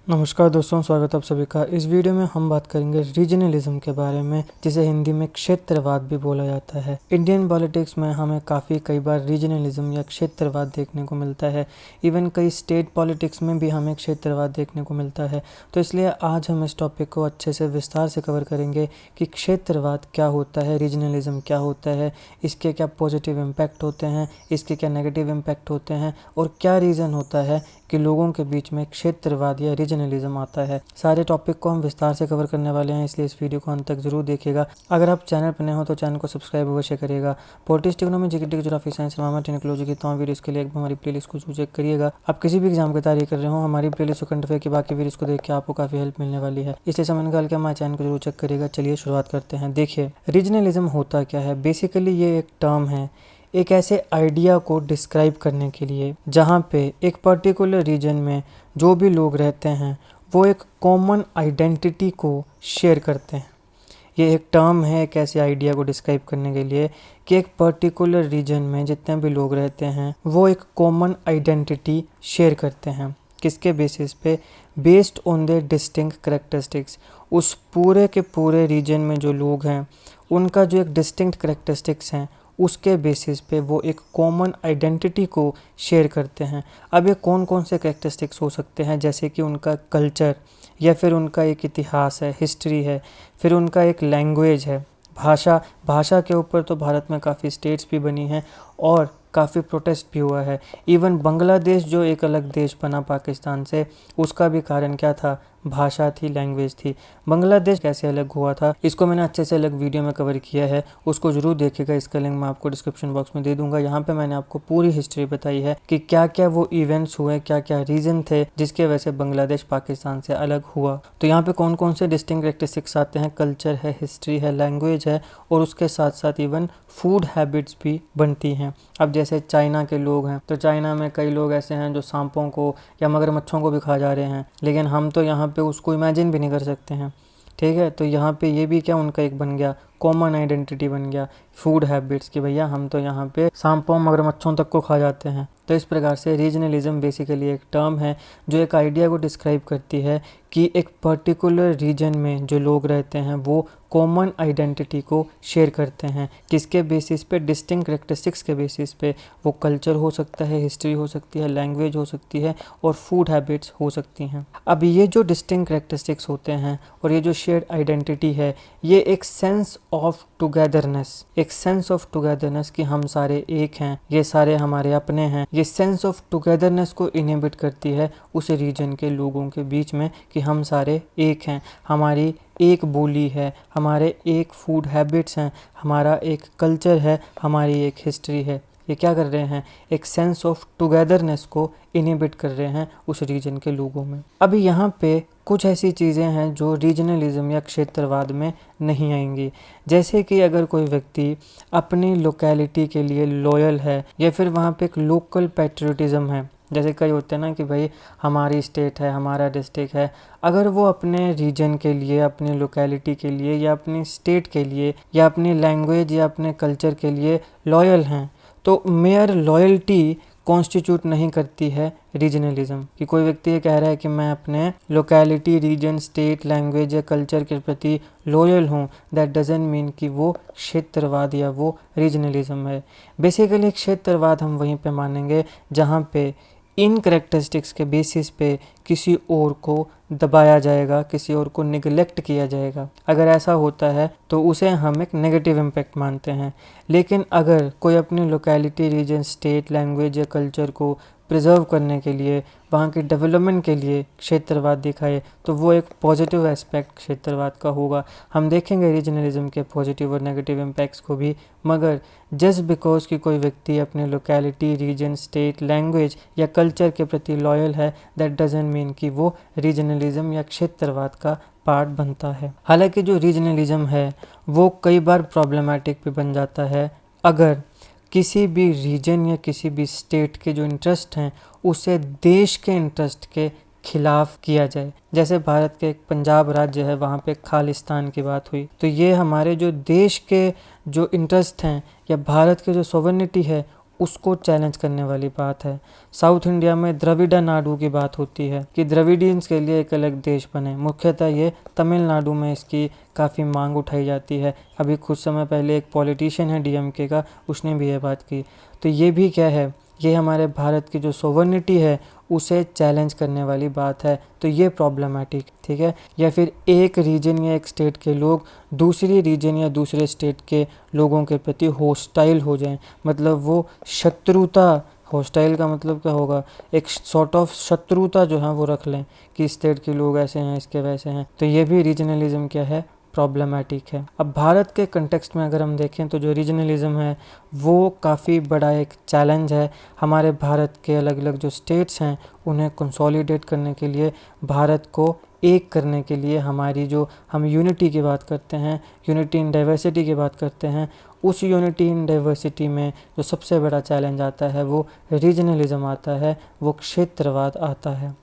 नमस्कार दोस्तों, स्वागत है आप सभी का। इस वीडियो में हम बात करेंगे रीजनलिज्म के बारे में, जिसे हिंदी में क्षेत्रवाद भी बोला जाता है। इंडियन पॉलिटिक्स में हमें कई बार रीजनलिज्म या क्षेत्रवाद देखने को मिलता है। इवन कई स्टेट पॉलिटिक्स में भी हमें क्षेत्रवाद देखने को मिलता है। तो इसलिए आज हम इस टॉपिक को अच्छे से विस्तार से कवर करेंगे कि क्षेत्रवाद क्या होता है, रीजनलिज्म क्या होता है, इसके क्या पॉजिटिव इम्पैक्ट होते हैं, इसके क्या नेगेटिव इम्पैक्ट होते हैं और क्या रीज़न होता है कि लोगों के बीच में क्षेत्रवाद या रीजनलिज्म आता है। सारे टॉपिक को हम विस्तार से कवर करने वाले हैं, इसलिए इस वीडियो को अंत तक जरूर देखिएगा। अगर आप चैनल पर नए हो तो चैनल को सब्सक्राइब अवश्य करिएगा। Politics, economy, GK, geography, science, environment, technology की तमाम वीडियोस के लिए एक बार हमारी प्लेलिस्ट को चेक करिएगा। आप किसी भी एग्जाम की तैयारी कर रहे हो, हमारी प्लेलिस्ट को कंटेंट की बाकी वीडियोस को देख के आपको काफी हेल्प मिलने वाली है, इसलिए समय निकाल के हमारे चैनल को जरूर चेक करिएगा। चलिए शुरुआत करते हैं। देखिए, रीजनलिज्म होता क्या है। बेसिकली ये एक टर्म है एक ऐसे आइडिया को डिस्क्राइब करने के लिए जहाँ पे एक पर्टिकुलर रीजन में जो भी लोग रहते हैं वो एक कॉमन आइडेंटिटी को शेयर करते हैं। ये एक टर्म है एक ऐसे आइडिया को डिस्क्राइब करने के लिए कि एक पर्टिकुलर रीजन में जितने भी लोग रहते हैं वो एक कॉमन आइडेंटिटी शेयर करते हैं। किसके बेसिस पे? Based on their distinct characteristics. उस पूरे के पूरे रीजन में जो लोग हैं उनका जो एक डिस्टिंक्ट कैरेक्टरिस्टिक्स हैं उसके बेसिस पे वो एक कॉमन आइडेंटिटी को शेयर करते हैं। अब ये कौन कौन से कैरेक्टरिस्टिक्स हो सकते हैं, जैसे कि उनका कल्चर या फिर उनका एक इतिहास है, हिस्ट्री है, फिर उनका एक लैंग्वेज है, भाषा के ऊपर तो भारत में काफ़ी स्टेट्स भी बनी हैं और काफ़ी प्रोटेस्ट भी हुआ है। इवन बांग्लादेश जो एक अलग देश बना पाकिस्तान से, उसका भी कारण क्या था? भाषा थी, लैंग्वेज थी। बांग्लादेश कैसे अलग हुआ था इसको मैंने अच्छे से अलग वीडियो में कवर किया है, उसको जरूर देखिएगा। इसका लिंक मैं आपको डिस्क्रिप्शन बॉक्स में दे दूंगा। यहाँ पे मैंने आपको पूरी हिस्ट्री बताई है कि क्या क्या वो इवेंट्स हुए, क्या क्या रीजन थे जिसके वजह से बांग्लादेश पाकिस्तान से अलग हुआ। तो यहाँ पे कौन कौन से डिस्टिंक्ट कैरेक्टरिस्टिक्स आते हैं? कल्चर है, हिस्ट्री है, लैंग्वेज है और उसके साथ साथ इवन फूड हैबिट्स भी बनती हैं। अब जैसे चाइना के लोग हैं तो चाइना में कई लोग ऐसे हैं जो सांपों को या मगरमच्छों को भी खा जा रहे हैं, लेकिन हम तो यहाँ पे उसको इमेजिन भी नहीं कर सकते हैं। ठीक है, तो यहाँ पे ये भी क्या उनका एक बन गया, कॉमन आइडेंटिटी बन गया फूड हैबिट्स की, भैया हम तो यहाँ पे सांपों मगरमच्छों तक को खा जाते हैं। तो इस प्रकार से रीजनलिज्म बेसिकली एक टर्म है जो एक आइडिया को डिस्क्राइब करती है कि एक पर्टिकुलर रीजन में जो लोग रहते हैं वो कॉमन आइडेंटिटी को शेयर करते हैं। किसके बेसिस पे? डिस्टिंक्ट कैरेक्टरिस्टिक्स के बेसिस पे। वो कल्चर हो सकता है, हिस्ट्री हो सकती है, लैंग्वेज हो सकती है और फूड हैबिट्स हो सकती हैं। अब ये जो डिस्टिंक्ट कैरेक्टरिस्टिक्स होते हैं और ये जो शेयर्ड आइडेंटिटी है, ये एक सेंस ऑफ टुगेदरनेस, एक सेंस ऑफ टुगेदरनेस कि हम सारे एक हैं, ये सारे हमारे अपने हैं, ये सेंस ऑफ टुगेदरनेस को इनहिबिट करती है उस रीजन के लोगों के बीच में कि हम सारे एक हैं, हमारी एक बोली है, हमारे एक फूड हैबिट्स हैं, हमारा एक कल्चर है, हमारी एक हिस्ट्री है। ये क्या कर रहे हैं? एक सेंस ऑफ टुगेदरनेस को इनहिबिट कर रहे हैं उस रीजन के लोगों में। अभी यहाँ पे कुछ ऐसी चीज़ें हैं जो रीजनलिज्म या क्षेत्रवाद में नहीं आएंगी, जैसे कि अगर कोई व्यक्ति अपनी लोकेलिटी के लिए लॉयल है या फिर वहाँ पे एक लोकल पैट्रियोटिज्म है। जैसे कई होते हैं ना कि भाई हमारी स्टेट है, हमारा डिस्ट्रिक्ट है, अगर वो अपने रीजन के लिए, अपनी लोकेलिटी के लिए या अपनी स्टेट के लिए या अपनी लैंग्वेज या अपने कल्चर के लिए लॉयल हैं, तो मेयर लॉयल्टी कॉन्स्टिट्यूट नहीं करती है रीजनलिज्म। कि कोई व्यक्ति ये कह रहा है कि मैं अपने लोकेलिटी, रीजन, स्टेट, लैंग्वेज या कल्चर के प्रति लॉयल हूँ, दैट डजंट मीन कि वो क्षेत्रवाद या वो रीजनलिज्म है। बेसिकली क्षेत्रवाद हम वहीं पे मानेंगे जहाँ पे इन कैरेक्टरिस्टिक्स के बेसिस पे किसी और को दबाया जाएगा, किसी और को निगलेक्ट किया जाएगा। अगर ऐसा होता है तो उसे हम एक नेगेटिव इम्पैक्ट मानते हैं। लेकिन अगर कोई अपनी लोकेलिटी, रीजन, स्टेट, लैंग्वेज या कल्चर को प्रिजर्व करने के लिए, वहाँ के डेवलपमेंट के लिए क्षेत्रवाद दिखाए तो वो एक पॉजिटिव एस्पेक्ट क्षेत्रवाद का होगा। हम देखेंगे रीजनलिज्म के पॉजिटिव और नेगेटिव इम्पैक्ट्स को भी, मगर जस्ट बिकॉज कि कोई व्यक्ति अपने लोकेलिटी, रीजन, स्टेट, लैंग्वेज या कल्चर के प्रति लॉयल है, दैट डजंट मीन कि वो रीजनलिज्म या क्षेत्रवाद का पार्ट बनता है। हालांकि जो रीजनलिज्म है वो कई बार प्रॉब्लमेटिक भी बन जाता है अगर किसी भी रीजन या किसी भी स्टेट के जो इंटरेस्ट हैं उसे देश के इंटरेस्ट के खिलाफ किया जाए। जैसे भारत के एक पंजाब राज्य है, वहाँ पे खालिस्तान की बात हुई, तो ये हमारे जो देश के जो इंटरेस्ट हैं या भारत के जो सॉवरेनिटी है उसको चैलेंज करने वाली बात है। साउथ इंडिया में द्रविड़ा नाडु की बात होती है कि द्रविडियंस के लिए एक अलग देश बने। मुख्यतः ये तमिलनाडु में इसकी काफ़ी मांग उठाई जाती है। अभी कुछ समय पहले एक पॉलिटिशियन है डीएमके का, उसने भी ये बात की। तो ये भी क्या है, ये हमारे भारत की जो सोवर्निटी है उसे चैलेंज करने वाली बात है। तो ये प्रॉब्लमेटिक, ठीक है। या फिर एक रीजन या एक स्टेट के लोग दूसरी रीजन या दूसरे स्टेट के लोगों के प्रति होस्टाइल हो जाएं, मतलब वो शत्रुता, होस्टाइल का मतलब क्या होगा, एक सॉर्ट ऑफ शत्रुता जो है वो रख लें कि स्टेट के लोग ऐसे हैं, इसके वैसे हैं। तो ये भी रीजनलिज्म क्या है, प्रॉब्लमेटिक है। अब भारत के कंटेक्स्ट में अगर हम देखें तो जो रीजनलिज्म है वो काफ़ी बड़ा एक चैलेंज है। हमारे भारत के अलग अलग जो स्टेट्स हैं उन्हें कंसोलिडेट करने के लिए, भारत को एक करने के लिए, हमारी जो हम यूनिटी की बात करते हैं, यूनिटी इन डाइवर्सिटी की बात करते हैं, उस यूनिटी इन डाइवर्सिटी में जो सबसे बड़ा चैलेंज आता है वो रीजनलिज्म आता है, वो क्षेत्रवाद आता है।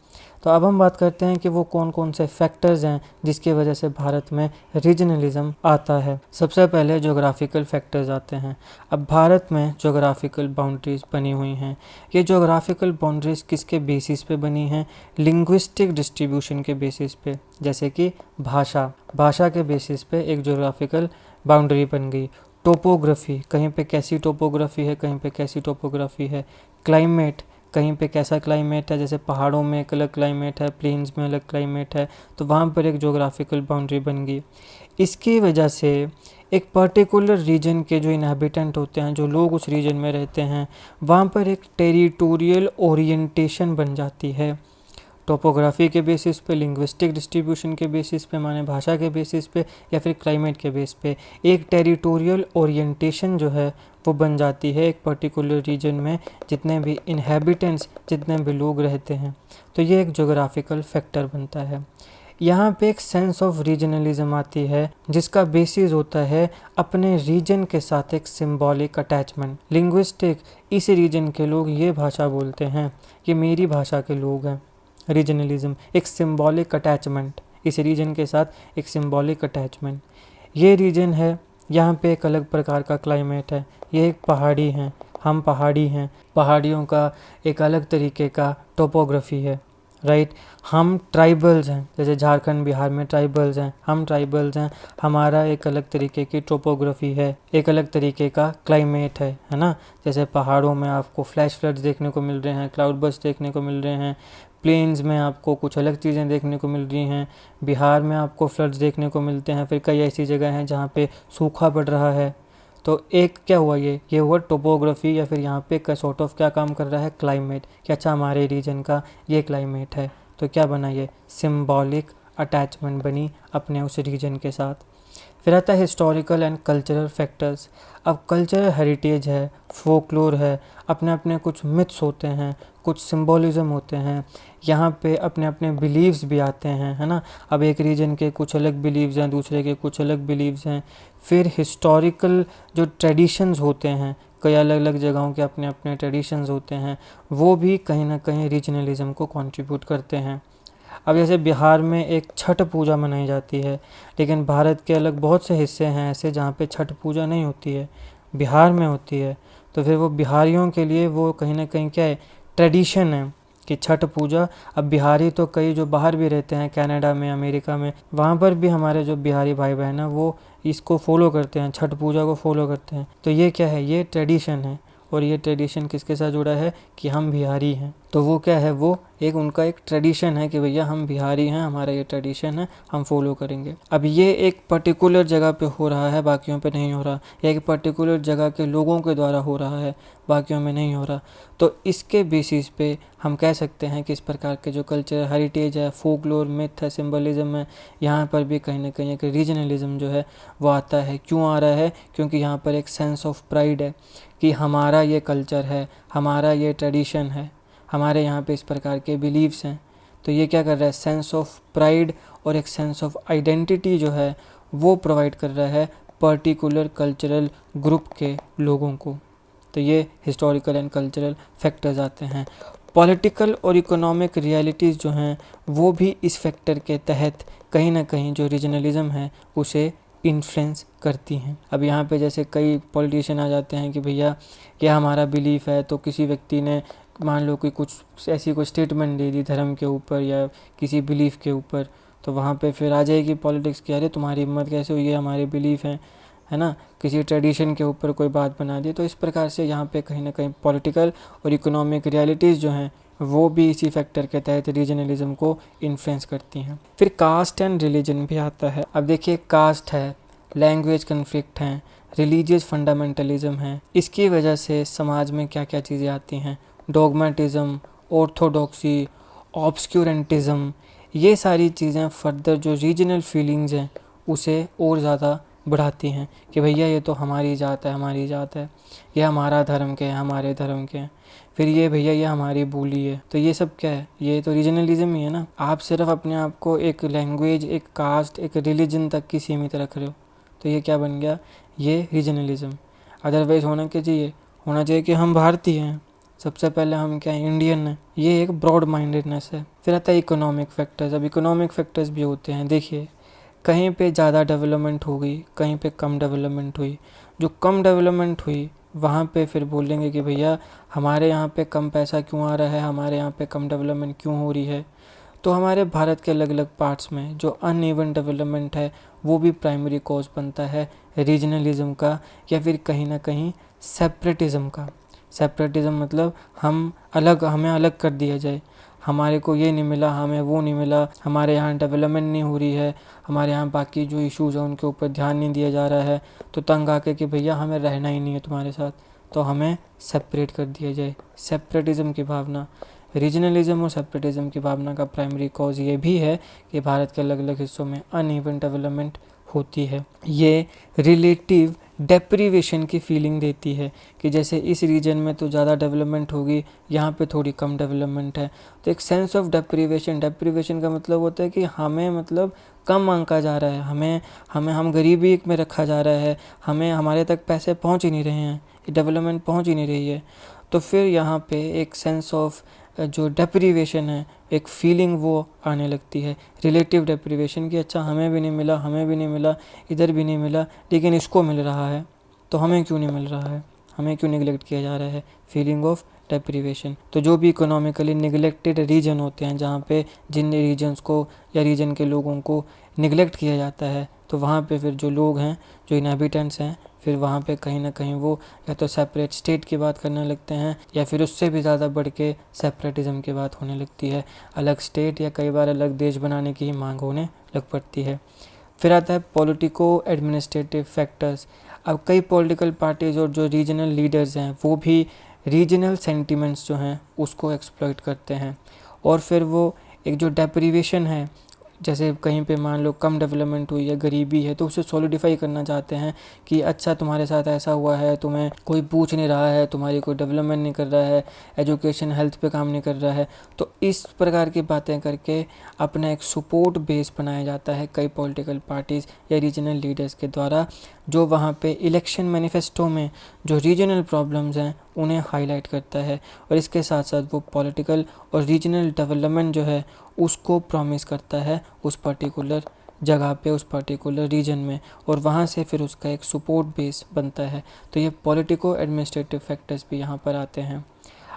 तो अब हम बात करते हैं कि वो कौन कौन से फैक्टर्स हैं जिसकी वजह से भारत में रीजनलिज्म आता है। सबसे पहले ज्योग्राफिकल फैक्टर्स आते हैं। अब भारत में ज्योग्राफिकल बाउंड्रीज बनी हुई हैं। ये ज्योग्राफिकल बाउंड्रीज किसके बेसिस पे बनी हैं, लिंग्विस्टिक डिस्ट्रीब्यूशन के बेसिस पे। जैसे कि भाषा के बेसिस पे एक ज्योग्राफिकल बाउंड्री बन गई। टोपोग्राफी, कहीं पे कैसी टोपोग्राफी है, कहीं पे कैसी टोपोग्राफी है। क्लाइमेट, कहीं पे कैसा क्लाइमेट है, जैसे पहाड़ों में एक अलग क्लाइमेट है, प्लेन्स में अलग क्लाइमेट है, तो वहाँ पर एक ज्योग्राफिकल बाउंड्री बन गई। इसकी वजह से एक पर्टिकुलर रीजन के जो इनहैबिटेंट होते हैं, जो लोग उस रीजन में रहते हैं, वहाँ पर एक टेरिटोरियल ओरिएंटेशन बन जाती है। टोपोग्राफी के बेसिस पे, लिंग्विस्टिक डिस्ट्रीब्यूशन के बेसिस पे, माने भाषा के बेसिस पे, या फिर क्लाइमेट के बेस पे एक टेरिटोरियल ओरिएंटेशन जो है वो बन जाती है एक पर्टिकुलर रीजन में, जितने भी इनहैबिटेंट्स, जितने भी लोग रहते हैं। तो ये एक ज्योग्राफिकल फैक्टर बनता है। यहाँ पे एक सेंस ऑफ रीजनलिज्म आती है जिसका बेसिस होता है अपने रीजन के साथ एक सिंबॉलिक अटैचमेंट। लिंग्विस्टिक, इस रीजन के लोग ये भाषा बोलते हैं, ये मेरी भाषा के लोग हैं। रीजनलिज्म एक सिंबॉलिक अटैचमेंट, इस रीजन के साथ एक सिंबॉलिक अटैचमेंट। ये रीजन है, यहाँ पे एक अलग प्रकार का क्लाइमेट है, ये एक पहाड़ी हैं, हम पहाड़ी हैं, पहाड़ियों का एक अलग तरीके का टोपोग्राफी है, राइट। हम ट्राइबल्स हैं, जैसे झारखंड बिहार में ट्राइबल्स हैं, हम ट्राइबल्स हैं, हमारा एक अलग तरीके की टोपोग्राफी है, एक अलग तरीके का क्लाइमेट है ना। जैसे पहाड़ों में आपको फ्लैश फ्लड्स देखने को मिल रहे हैं, क्लाउड बर्स्ट देखने को मिल रहे हैं, प्लेन्स में आपको कुछ अलग चीज़ें देखने को मिल रही हैं, बिहार में आपको फ्लड्स देखने को मिलते हैं, फिर कई ऐसी जगह हैं जहाँ पे सूखा पड़ रहा है। तो एक क्या हुआ, ये हुआ टोपोग्राफी, या फिर यहाँ पे का सॉर्ट ऑफ क्या काम कर रहा है, क्लाइमेट, कि अच्छा हमारे रीजन का ये क्लाइमेट है, तो क्या बना, ये सिंबॉलिक अटैचमेंट बनी अपने उस रीजन के साथ। फिर आता है हिस्टोरिकल एंड कल्चरल फैक्टर्स। अब कल्चरल हेरिटेज है, फोकलोर है, अपने अपने कुछ मिथ्स होते हैं, कुछ सिंबॉलिज्म होते हैं, यहाँ पे अपने अपने बिलीव्स भी आते हैं, है ना। अब एक रीजन के कुछ अलग बिलीव्स हैं, दूसरे के कुछ अलग बिलीव्स हैं। फिर हिस्टोरिकल जो ट्रेडिशंस होते हैं, कई अलग अलग जगहों के अपने अपने ट्रेडिशंस होते हैं, वो भी कहीं ना कहीं रीजनलिज्म को कंट्रीब्यूट करते हैं। अब जैसे बिहार में एक छठ पूजा मनाई जाती है, लेकिन भारत के अलग बहुत से हिस्से हैं ऐसे जहाँ पे छठ पूजा नहीं होती है, बिहार में होती है। तो फिर वो बिहारियों के लिए वो कहीं ना कहीं क्या है, ट्रेडिशन है कि छठ पूजा। अब बिहारी तो कई जो बाहर भी रहते हैं, कनाडा में, अमेरिका में, वहाँ पर भी हमारे जो बिहारी भाई बहन हैं वो इसको फॉलो करते हैं, छठ पूजा को फॉलो करते हैं। तो ये क्या है, ये ट्रेडिशन है। और ये ट्रेडिशन किसके साथ जुड़ा है कि हम बिहारी हैं, तो वो क्या है, वो एक उनका एक ट्रेडिशन है कि भैया हम बिहारी हैं, हमारा ये ट्रेडिशन है, हम फॉलो करेंगे। अब ये एक पर्टिकुलर जगह पे हो रहा है, बाकियों पे नहीं हो रहा, या एक पर्टिकुलर जगह के लोगों के द्वारा हो रहा है, बाकियों में नहीं हो रहा। तो इसके बेसिस पे हम कह सकते हैं कि इस प्रकार के जो कल्चर हेरिटेज है, फोकलोर, मिथ है, सिंबलिज्म है, यहाँ पर भी कहीं ना कहीं एक रीजनलिज्म जो है वो आता है। क्यों आ रहा है, क्योंकि यहाँ पर एक सेंस ऑफ प्राइड है कि हमारा ये कल्चर है, हमारा ये ट्रेडिशन है, हमारे यहाँ पे इस प्रकार के बिलीव्स हैं। तो ये क्या कर रहा है, सेंस ऑफ प्राइड और एक सेंस ऑफ आइडेंटिटी जो है वो प्रोवाइड कर रहा है पर्टिकुलर कल्चरल ग्रुप के लोगों को। तो ये हिस्टोरिकल एंड कल्चरल फैक्टर्स आते हैं। पॉलिटिकल और इकोनॉमिक रियलिटीज़ जो हैं वो भी इस फैक्टर के तहत कहीं ना कहीं जो रीजनलिज्म है उसे इन्फ्लुएंस करती हैं। अब यहाँ पे जैसे कई पॉलिटिशियन आ जाते हैं कि भैया ये हमारा बिलीफ है, तो किसी व्यक्ति ने मान लो कि कुछ ऐसी कोई स्टेटमेंट दे दी धर्म के ऊपर या किसी बिलीफ के ऊपर, तो वहाँ पे फिर आ जाएगी पॉलिटिक्स की, अरे तुम्हारी हिम्मत कैसे हुई, ये हमारे बिलीफ हैं, है ना। किसी ट्रेडिशन के ऊपर कोई बात बना दी, तो इस प्रकार से यहाँ पे कहीं ना कहीं पॉलिटिकल और इकोनॉमिक रियलिटीज़ जो हैं वो भी इसी फैक्टर के तहत रीजनलिज्म को इन्फ्लुएंस करती हैं। फिर कास्ट एंड रिलीजन भी आता है। अब देखिए, कास्ट है, लैंग्वेज कन्फ्लिक्ट हैं, रिलीजियस फंडामेंटलिज्म है, इसकी वजह से समाज में क्या क्या चीज़ें आती हैं, डॉगमेटिज्म, ऑर्थोडॉक्सी, ऑब्सक्यूरेंटिज्म, ये सारी चीज़ें फर्दर जो रीजनल फीलिंग्स हैं उसे और ज़्यादा बढ़ाती हैं कि भैया ये तो हमारी जात है, हमारी जात है, ये हमारा धर्म के हैं, हमारे धर्म के हैं, फिर ये भैया ये हमारी बोली है। तो ये सब क्या है, ये तो रीजनलिज्म ही है ना। आप सिर्फ अपने आप को एक लैंग्वेज, एक कास्ट, एक रिलीजन तक की सीमित रख रहे हो, तो ये क्या बन गया, ये रीजनलिज्म। अदरवाइज होना क्या चाहिए, होना चाहिए कि हम भारतीय हैं, सबसे पहले हम क्या है, इंडियन है। ये एक ब्रॉड माइंडेडनेस है। फिर आता है इकोनॉमिक फैक्टर्स। अब इकोनॉमिक फैक्टर्स भी होते हैं। देखिए, कहीं पे ज़्यादा डेवलपमेंट हो गई, कहीं पे कम डेवलपमेंट हुई। जो कम डेवलपमेंट हुई वहाँ पे फिर बोलेंगे कि भैया हमारे यहाँ पे कम पैसा क्यों आ रहा है, हमारे यहाँ पे कम डेवलपमेंट क्यों हो रही है। तो हमारे भारत के अलग अलग पार्ट्स में जो अनइवन डेवलपमेंट है वो भी प्राइमरी कॉज बनता है रीजनलिज्म का, या फिर कहीं ना कहीं सेपरेटिज्म का। सेपरेटिज्म मतलब हमें अलग कर दिया जाए, हमारे को ये नहीं मिला, हमें वो नहीं मिला, हमारे यहाँ डेवलपमेंट नहीं हो रही है, हमारे यहाँ बाकी जो इश्यूज़ हैं उनके ऊपर ध्यान नहीं दिया जा रहा है, तो तंग आके कि भैया हमें रहना ही नहीं है तुम्हारे साथ, तो हमें सेपरेट कर दिया जाए। सेपरेटिज्म की भावना, रीजनलिज्म और सेपरेटिज्म की भावना का प्राइमरी कॉज ये भी है कि भारत के अलग अलग हिस्सों में अनइवन डेवलपमेंट होती है। ये रिलेटिव डेप्रीवेशन की फीलिंग देती है कि जैसे इस रीजन में तो ज़्यादा डेवलपमेंट होगी, यहाँ पे थोड़ी कम डेवलपमेंट है, तो एक सेंस ऑफ डेप्रीवेशन। डेप्रीवेशन का मतलब होता है कि हमें मतलब कम आंका जा रहा है, हम गरीबी में रखा जा रहा है, हमारे तक पैसे पहुँच ही नहीं रहे हैं, डेवलपमेंट पहुँच ही नहीं रही है। तो फिर यहाँ पे एक सेंस ऑफ जो डेप्रीवेशन है, एक फीलिंग वो आने लगती है, रिलेटिव डेप्रीवेशन की। अच्छा हमें भी नहीं मिला, हमें भी नहीं मिला, इधर भी नहीं मिला, लेकिन इसको मिल रहा है, तो हमें क्यों नहीं मिल रहा है, हमें क्यों निगलेक्ट किया जा रहा है, फीलिंग ऑफ डेप्रीवेशन। तो जो भी इकोनॉमिकली निगलेक्टेड रीजन होते हैं, जहाँ पे जिन रीजन्स को या रीजन के लोगों को निगलेक्ट किया जाता है, तो वहाँ पे फिर जो लोग हैं, जो इनहैबिटेंट्स हैं, फिर वहाँ पे कहीं ना कहीं वो या तो सेपरेट स्टेट की बात करने लगते हैं, या फिर उससे भी ज़्यादा बढ़ के सेपरेटिज्म की बात होने लगती है, अलग स्टेट या कई बार अलग देश बनाने की ही मांग होने लग पड़ती है। फिर आता है पॉलिटिको एडमिनिस्ट्रेटिव फैक्टर्स। अब कई पॉलिटिकल पार्टीज़ और जो रीजनल लीडर्स हैं वो भी रीजनल सेंटिमेंट्स जो हैं उसको एक्सप्लॉइट करते हैं, और फिर वो एक जो डेप्रीवेशन है, जैसे कहीं पे मान लो कम डेवलपमेंट हुई है, गरीबी है, तो उसे सॉलिडिफाई करना चाहते हैं कि अच्छा तुम्हारे साथ ऐसा हुआ है, तुम्हें कोई पूछ नहीं रहा है, तुम्हारी कोई डेवलपमेंट नहीं कर रहा है, एजुकेशन हेल्थ पे काम नहीं कर रहा है। तो इस प्रकार की बातें करके अपना एक सपोर्ट बेस बनाया जाता है कई पॉलिटिकल पार्टीज़ या रीजनल लीडर्स के द्वारा, जो वहाँ पे इलेक्शन मैनिफेस्टो में जो रीजनल प्रॉब्लम्स हैं उन्हें हाईलाइट करता है, और इसके साथ साथ वो पॉलिटिकल और रीजनल डेवलपमेंट जो है उसको प्रॉमिस करता है उस पर्टिकुलर जगह पे, उस पर्टिकुलर रीजन में, और वहाँ से फिर उसका एक सपोर्ट बेस बनता है। तो ये पॉलिटिको एडमिनिस्ट्रेटिव फैक्टर्स भी यहाँ पर आते हैं।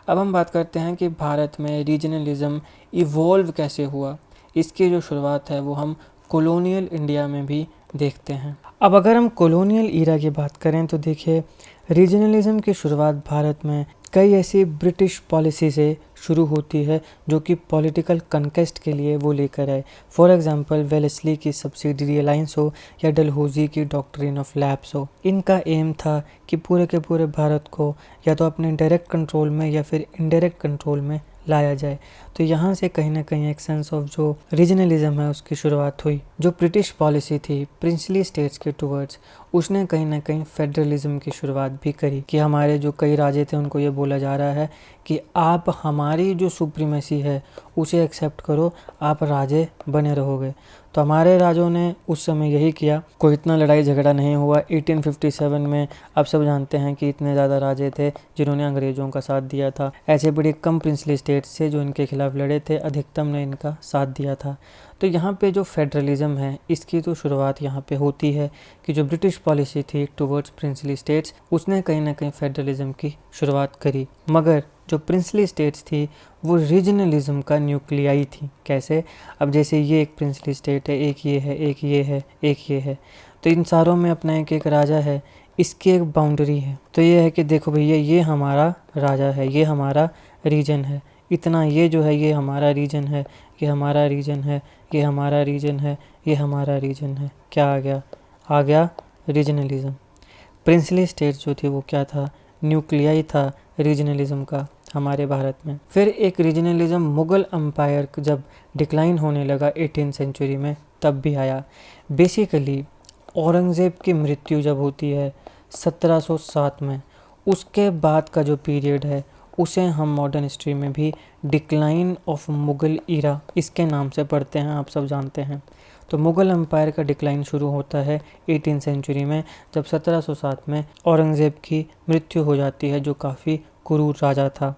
अब हम बात करते हैं कि भारत में रीजनलिज्म इवॉल्व कैसे हुआ। इसकी जो शुरुआत है वो हम कॉलोनियल इंडिया में भी देखते हैं। अब अगर हम कॉलोनियल ईरा की बात करें तो देखिए, रीजनलिज्म की शुरुआत भारत में कई ऐसी ब्रिटिश पॉलिसी से शुरू होती है जो कि पॉलिटिकल कन्क्वेस्ट के लिए वो लेकर आए। फॉर एग्जांपल वेलेस्ली की सब्सिडियरी अलायंस हो या डलहौजी की डॉक्ट्रिन ऑफ लैप्स हो, इनका एम था कि पूरे के पूरे भारत को या तो अपने डायरेक्ट कंट्रोल में या फिर इनडायरेक्ट कंट्रोल में लाया जाए। तो यहाँ से कहीं ना कहीं एक सेंस ऑफ जो रीजनलिज्म है उसकी शुरुआत हुई। जो ब्रिटिश पॉलिसी थी प्रिंसली स्टेट्स के टूवर्ड्स, उसने कहीं ना कहीं फेडरलिज्म की शुरुआत भी करी कि हमारे जो कई राजे थे उनको ये बोला जा रहा है कि आप हमारी जो सुप्रीमेसी है उसे एक्सेप्ट करो, आप राजे बने रहोगे। तो हमारे राजों ने उस समय यही किया, कोई इतना लड़ाई झगड़ा नहीं हुआ। 1857 में आप सब जानते हैं कि इतने ज़्यादा राजे थे जिन्होंने अंग्रेज़ों का साथ दिया था। ऐसे बड़ी कम प्रिंसली स्टेट्स से जो इनके खिलाफ लड़े थे, अधिकतम ने इनका साथ दिया था। तो यहाँ पे जो फेडरलिज्म है इसकी तो शुरुआत यहाँ पे होती है कि जो ब्रिटिश पॉलिसी थी टुवर्ड्स प्रिंसली स्टेट्स, उसने कहीं ना कहीं फेडरलिज्म की शुरुआत करी। मगर जो प्रिंसली स्टेट्स थी वो रीजनलिज्म का न्यूक्लियाई थी। कैसे? अब जैसे ये एक प्रिंसली स्टेट है, एक ये है, एक ये है, एक ये है, तो इन सारों में अपना एक एक राजा है, इसकी एक बाउंड्री है। तो ये है कि देखो भैया ये हमारा राजा है, ये हमारा रीजन है, इतना ये जो है ये हमारा रीजन है, ये हमारा रीजन है, ये हमारा रीजन है, ये हमारा रीजन है। क्या आ गया रीजनलिज्म। प्रिंसली स्टेट्स जो थी वो क्या था? न्यूक्लियाई था रीजनलिज्म का हमारे भारत में। फिर एक रीजनलिज्म मुग़ल एम्पायर जब डिक्लाइन होने लगा 18th सेंचुरी में, तब भी आया। बेसिकली औरंगज़ेब की मृत्यु जब होती है 1707 में, उसके बाद का जो पीरियड है उसे हम मॉडर्न हिस्ट्री में भी डिक्लाइन ऑफ मुग़ल ईरा इसके नाम से पढ़ते हैं, आप सब जानते हैं। तो मुग़ल एम्पायर का डिक्लाइन शुरू होता है 18th सेंचुरी में, जब 1707 में औरंगज़ेब की मृत्यु हो जाती है, जो काफ़ी क्रूर राजा था।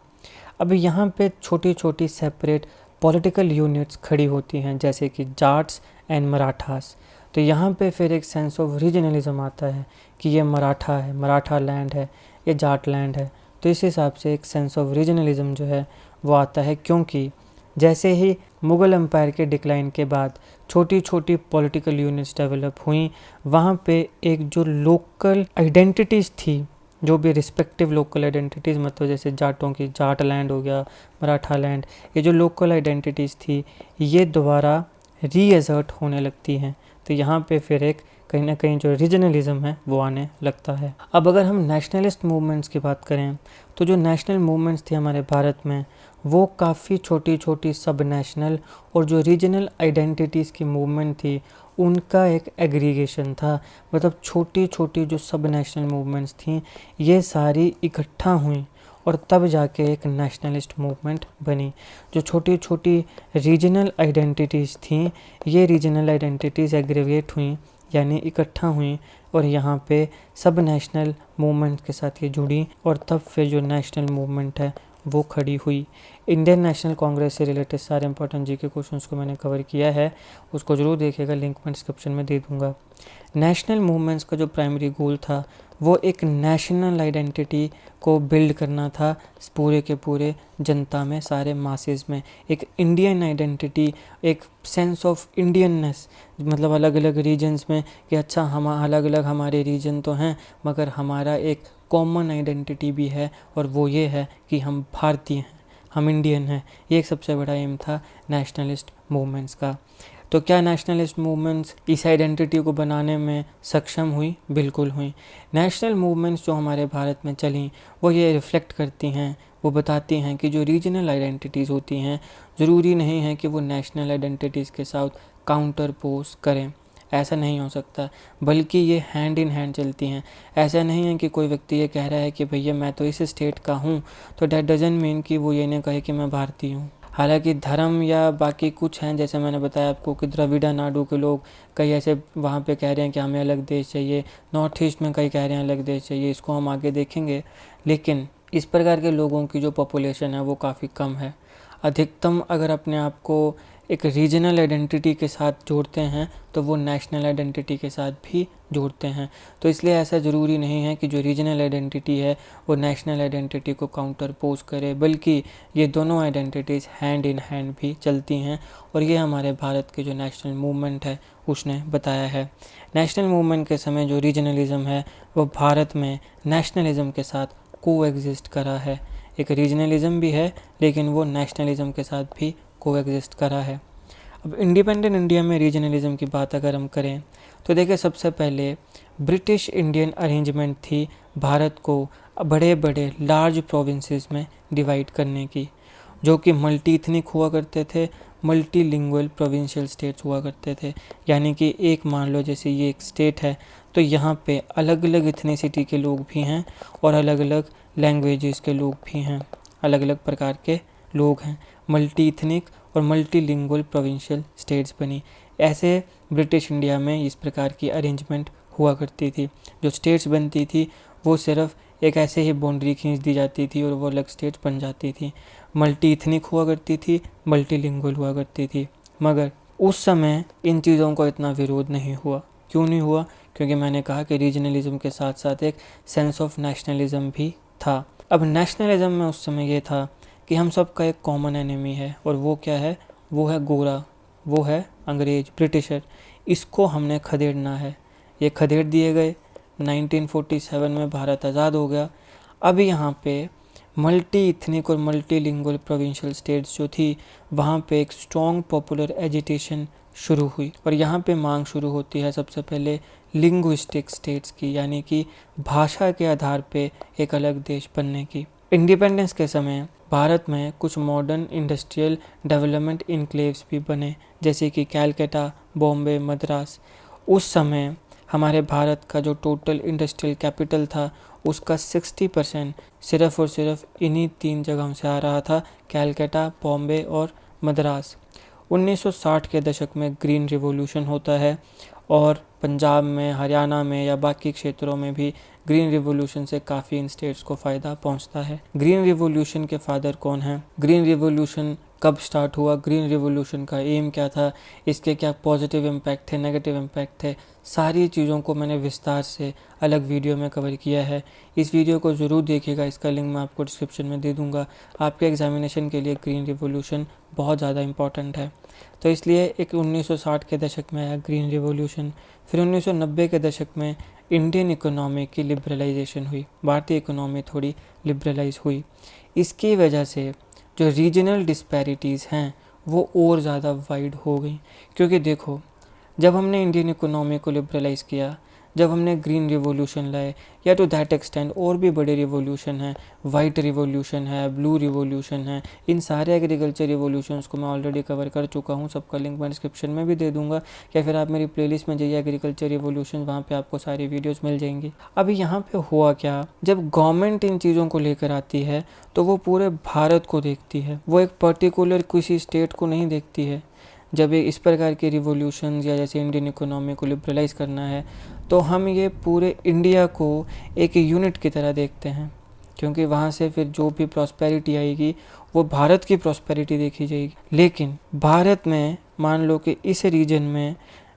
अब यहाँ पे छोटी छोटी सेपरेट पॉलिटिकल यूनिट्स खड़ी होती हैं, जैसे कि जाट्स एंड मराठास। तो यहाँ पे फिर एक सेंस ऑफ रीजनलिज्म आता है कि ये मराठा है, मराठा लैंड है, ये जाट लैंड है। तो इस हिसाब से एक सेंस ऑफ रीजनलिज्म जो है वो आता है, क्योंकि जैसे ही मुग़ल एम्पायर के डिक्लाइन के बाद छोटी छोटी पॉलिटिकल यूनिट्स डेवलप हुई, वहाँ पे एक जो लोकल आइडेंटिटीज़ थी, जो भी रिस्पेक्टिव लोकल आइडेंटिटीज़, मतलब जैसे जाटों की जाट लैंड हो गया, मराठा लैंड, ये जो लोकल आइडेंटिटीज़ थी ये दोबारा रीअसर्ट होने लगती हैं। तो यहाँ पे फिर एक कहीं ना कहीं जो रीजनलिज्म है वो आने लगता है। अब अगर हम नेशनलिस्ट मूवमेंट्स की बात करें, तो जो नेशनल मूवमेंट्स थी हमारे भारत में वो काफ़ी छोटी छोटी सब नेशनल और जो रीजनल आइडेंटिटीज़ की मूवमेंट थी उनका एक एग्रीगेशन था। मतलब छोटी छोटी जो सब नेशनल मूवमेंट्स थी ये सारी इकट्ठा हुई और तब जाके एक नेशनलिस्ट मूवमेंट बनी। जो छोटी छोटी रीजनल आइडेंटिटीज़ थीं, ये रीजनल आइडेंटिटीज़ एग्रीगेट हुई, यानी इकट्ठा हुई, और यहाँ पे सब नेशनल मूवमेंट के साथ ये जुड़ी, और तब फिर जो नेशनल मूवमेंट है वो खड़ी हुई। इंडियन नेशनल कांग्रेस से रिलेटेड सारे इंपॉर्टेंट जीके क्वेश्चंस को मैंने कवर किया है, उसको ज़रूर देखिएगा, लिंक मैं डिस्क्रिप्शन में दे दूँगा। नेशनल मूवमेंट्स का जो प्राइमरी गोल था वो एक नेशनल आइडेंटिटी को बिल्ड करना था पूरे के पूरे जनता में, सारे मासेस में, एक इंडियन आइडेंटिटी, एक सेंस ऑफ इंडियननेस, मतलब अलग अलग रीजन्स में कि अच्छा हम अलग अलग हमारे रीजन तो हैं मगर हमारा एक कॉमन आइडेंटिटी भी है, और वो ये है कि हम भारतीय हैं, हम इंडियन हैं। ये एक सबसे बड़ा एम था नेशनलिस्ट मूवमेंट्स का। तो क्या नेशनलिस्ट मूवमेंट्स इस आइडेंटिटी को बनाने में सक्षम हुई? बिल्कुल हुई। नेशनल मूवमेंट्स जो हमारे भारत में चली वो ये रिफ्लेक्ट करती हैं, वो बताती हैं कि जो रीजनल आइडेंटिटीज़ होती हैं ज़रूरी नहीं है कि वो नेशनल आइडेंटिटीज़ के साथ काउंटर पोज करें, ऐसा नहीं हो सकता, बल्कि ये हैंड इन हैंड चलती हैं। ऐसा नहीं है कि कोई व्यक्ति ये कह रहा है कि भैया मैं तो इस स्टेट का हूँ, तो डैट डजंट मीन कि वो ये नहीं कहे कि मैं भारतीय हूँ। हालांकि धर्म या बाकी कुछ हैं, जैसे मैंने बताया आपको कि द्रविड़ा नाडु के लोग कई ऐसे वहाँ पे कह रहे हैं कि हमें अलग देश चाहिए, नॉर्थ ईस्ट में कई कह रहे हैं अलग देश चाहिए, इसको हम आगे देखेंगे। लेकिन इस प्रकार के लोगों की जो पॉपुलेशन है वो काफ़ी कम है। अधिकतम अगर अपने आप को एक रीजनल आइडेंटिटी के साथ जोड़ते हैं तो वो नेशनल आइडेंटिटी के साथ भी जोड़ते हैं। तो इसलिए ऐसा ज़रूरी नहीं है कि जो रीजनल आइडेंटिटी है वो नेशनल आइडेंटिटी को काउंटर पोज करे, बल्कि ये दोनों आइडेंटिटीज़ हैंड इन हैंड भी चलती हैं, और ये हमारे भारत के जो नेशनल मूवमेंट है उसने बताया है। नेशनल मूवमेंट के समय जो रीजनलिज्म है वो भारत में नेशनलिज्म के साथ को एग्जिस्ट करा है। एक रीजनलिज्म भी है लेकिन वो नेशनलिज्म के साथ भी को एग्जिस्ट करा है। अब इंडिपेंडेंट इंडिया में रीजनलिज्म की बात अगर हम करें तो देखिए, सबसे पहले ब्रिटिश इंडियन अरेंजमेंट थी भारत को बड़े बड़े लार्ज प्रोविंसेस में डिवाइड करने की, जो कि मल्टी इथनिक हुआ करते थे, मल्टीलिंगुअल प्रोविंशियल स्टेट्स हुआ करते थे। यानी कि एक मान लो जैसे ये एक स्टेट है तो यहाँ पे अलग अलग इथनिसिटी के लोग भी हैं और अलग अलग लैंग्वेजेस के लोग भी हैं, अलग अलग प्रकार के लोग हैं। मल्टी इथनिक और मल्टीलिंगुअल प्रोविंशियल स्टेट्स बनी। ऐसे ब्रिटिश इंडिया में इस प्रकार की अरेंजमेंट हुआ करती थी। जो स्टेट्स बनती थी वो सिर्फ एक ऐसे ही बाउंड्री खींच दी जाती थी और वो अलग स्टेट्स बन जाती थी। मल्टी इथनिक हुआ करती थी, मल्टीलिंगुअल हुआ करती थी। मगर उस समय इन चीज़ों को इतना विरोध नहीं हुआ। क्यों नहीं हुआ? क्योंकि मैंने कहा कि रीजनलिज्म के साथ साथ एक सेंस ऑफ नेशनलिज्म भी था। अब नेशनलिज्म में उस समय ये था कि हम सबका एक कॉमन एनिमी है, और वो क्या है? वो है गोरा, वो है अंग्रेज, ब्रिटिशर। इसको हमने खदेड़ना है। ये खदेड़ दिए गए। 1947 में भारत आज़ाद हो गया। अब यहाँ पे मल्टी इथनिक और मल्टीलिंगुअल प्रोविंशियल स्टेट्स जो थी, वहाँ पे एक स्ट्रॉन्ग पॉपुलर एजिटेशन शुरू हुई, और यहाँ पे मांग शुरू होती है सबसे पहले लिंग्विस्टिक स्टेट्स की, यानी कि भाषा के आधार पे एक अलग देश बनने की। इंडिपेंडेंस के समय भारत में कुछ मॉडर्न इंडस्ट्रियल डेवलपमेंट इनक्लेव्स भी बने, जैसे कि कैलकाटा, बॉम्बे, मद्रास। उस समय हमारे भारत का जो टोटल इंडस्ट्रियल कैपिटल था, उसका 60% सिर्फ और सिर्फ इन्हीं 3 जगहों से आ रहा था, कैलकाटा, बॉम्बे और मद्रास। 1960 के दशक में ग्रीन रिवॉल्यूशन होता है, और पंजाब में, हरियाणा में या बाकी क्षेत्रों में भी ग्रीन रिवॉल्यूशन से काफ़ी इन स्टेट्स को फ़ायदा पहुंचता है। ग्रीन रिवॉल्यूशन के फादर कौन हैं? ग्रीन रिवॉल्यूशन कब स्टार्ट हुआ? ग्रीन रिवॉल्यूशन का एम क्या था? इसके क्या पॉजिटिव इम्पैक्ट थे, नेगेटिव इम्पैक्ट थे? सारी चीज़ों को मैंने विस्तार से अलग वीडियो में कवर किया है। इस वीडियो को ज़रूर देखिएगा, इसका लिंक मैं आपको डिस्क्रिप्शन में दे दूँगा। आपके एग्जामिनेशन के लिए ग्रीन रिवॉल्यूशन बहुत ज़्यादा इंपॉर्टेंट है। तो इसलिए एक 1960 के दशक में आया ग्रीन रिवॉल्यूशन। फिर 1990 के दशक में इंडियन इकोनॉमी की लिबरलाइजेशन हुई, भारतीय इकोनॉमी थोड़ी लिबरलाइज हुई। इसकी वजह से जो रीजनल डिस्पैरिटीज़ हैं वो और ज़्यादा वाइड हो गई। क्योंकि देखो, जब हमने इंडियन इकोनॉमी को लिबरलाइज़ किया, जब हमने ग्रीन रिवॉल्यूशन लाए, या टू दैट एक्सटेंड और भी बड़े रिवॉल्यूशन हैं, वाइट रिवॉल्यूशन है, ब्लू रिवॉल्यूशन है, इन सारे एग्रीकल्चर रिवॉल्यूशंस को मैं ऑलरेडी कवर कर चुका हूँ। सबका लिंक मैं डिस्क्रिप्शन में भी दे दूंगा, या फिर आप मेरी प्लेलिस्ट में जाइए एग्रीकल्चर रिवॉल्यूशन, वहाँ पे आपको सारी वीडियोस मिल जाएंगी। अभी यहाँ पे हुआ क्या? जब गवर्नमेंट इन चीज़ों को लेकर आती है तो वो पूरे भारत को देखती है, वो एक पर्टिकुलर किसी स्टेट को नहीं देखती है। जब इस प्रकार के रिवॉल्यूशन या जैसे इंडियन इकोनॉमी को लिबरलाइज करना है, तो हम ये पूरे इंडिया को एक यूनिट की तरह देखते हैं, क्योंकि वहाँ से फिर जो भी प्रॉस्पेरिटी आएगी वो भारत की प्रॉस्पेरिटी देखी जाएगी। लेकिन भारत में मान लो कि इस रीजन में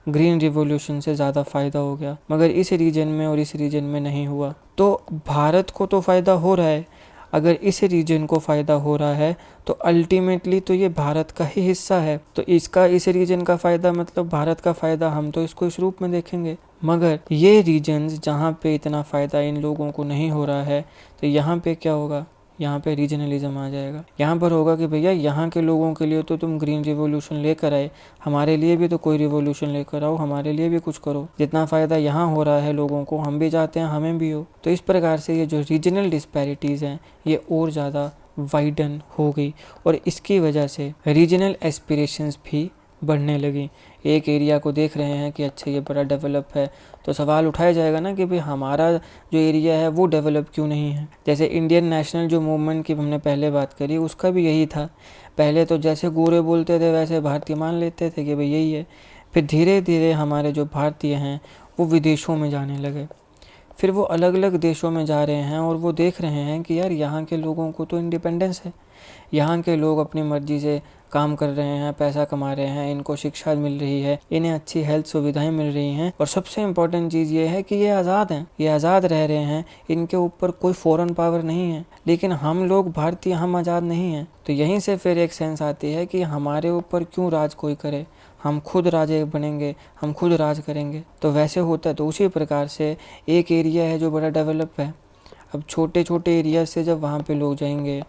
ग्रीन रिवॉल्यूशन से ज़्यादा फ़ायदा हो गया, मगर इस रीजन में और इस रीजन में नहीं हुआ। तो भारत को तो फ़ायदा हो रहा है, अगर इस रीजन को फ़ायदा हो रहा है तो अल्टीमेटली तो ये भारत का ही हिस्सा है, तो इसका इस रीजन का फ़ायदा मतलब भारत का फ़ायदा, हम तो इसको इस रूप में देखेंगे। मगर ये रीजन्स जहाँ पे इतना फ़ायदा इन लोगों को नहीं हो रहा है, तो यहाँ पे क्या होगा? यहाँ पे रीजनलिज्म आ जाएगा। यहाँ पर होगा कि भैया यहाँ के लोगों के लिए तो तुम ग्रीन रिवॉल्यूशन लेकर आए, हमारे लिए भी तो कोई रिवॉल्यूशन लेकर आओ, हमारे लिए भी कुछ करो। जितना फ़ायदा यहाँ हो रहा है लोगों को, हम भी चाहते हैं हमें भी हो। तो इस प्रकार से ये जो रीजनल डिस्पैरिटीज़ हैं ये और ज़्यादा वाइडन हो गई, और इसकी वजह से रीजनल एस्पिरेशंस भी बढ़ने लगी। एक एरिया को देख रहे हैं कि अच्छा ये बड़ा डेवलप है, तो सवाल उठाया जाएगा ना कि भाई हमारा जो एरिया है वो डेवलप क्यों नहीं है। जैसे इंडियन नेशनल जो मूवमेंट की हमने पहले बात करी, उसका भी यही था। पहले तो जैसे गोरे बोलते थे वैसे भारतीय मान लेते थे कि भाई यही है। फिर धीरे धीरे हमारे जो भारतीय हैं वो विदेशों में जाने लगे, फिर वो अलग अलग देशों में जा रहे हैं, और वो देख रहे हैं कि यार यहाँ के लोगों को तो इंडिपेंडेंस है, यहाँ के लोग अपनी मर्जी से काम कर रहे हैं, पैसा कमा रहे हैं, इनको शिक्षा मिल रही है, इन्हें अच्छी हेल्थ सुविधाएं मिल रही हैं, और सबसे इम्पोर्टेंट चीज़ ये है कि ये आज़ाद हैं, ये आज़ाद रह रहे हैं, इनके ऊपर कोई फॉरेन पावर नहीं है। लेकिन हम लोग भारतीय, हम आज़ाद नहीं हैं। तो यहीं से फिर एक सेंस आती है कि हमारे ऊपर क्यों राज कोई करे, हम खुद राजे बनेंगे, हम खुद राज करेंगे। तो वैसे होता है। तो उसी प्रकार से एक एरिया है जो बड़ा डेवलप है, अब छोटे छोटे एरिया से जब वहाँ पे लोग जाएंगे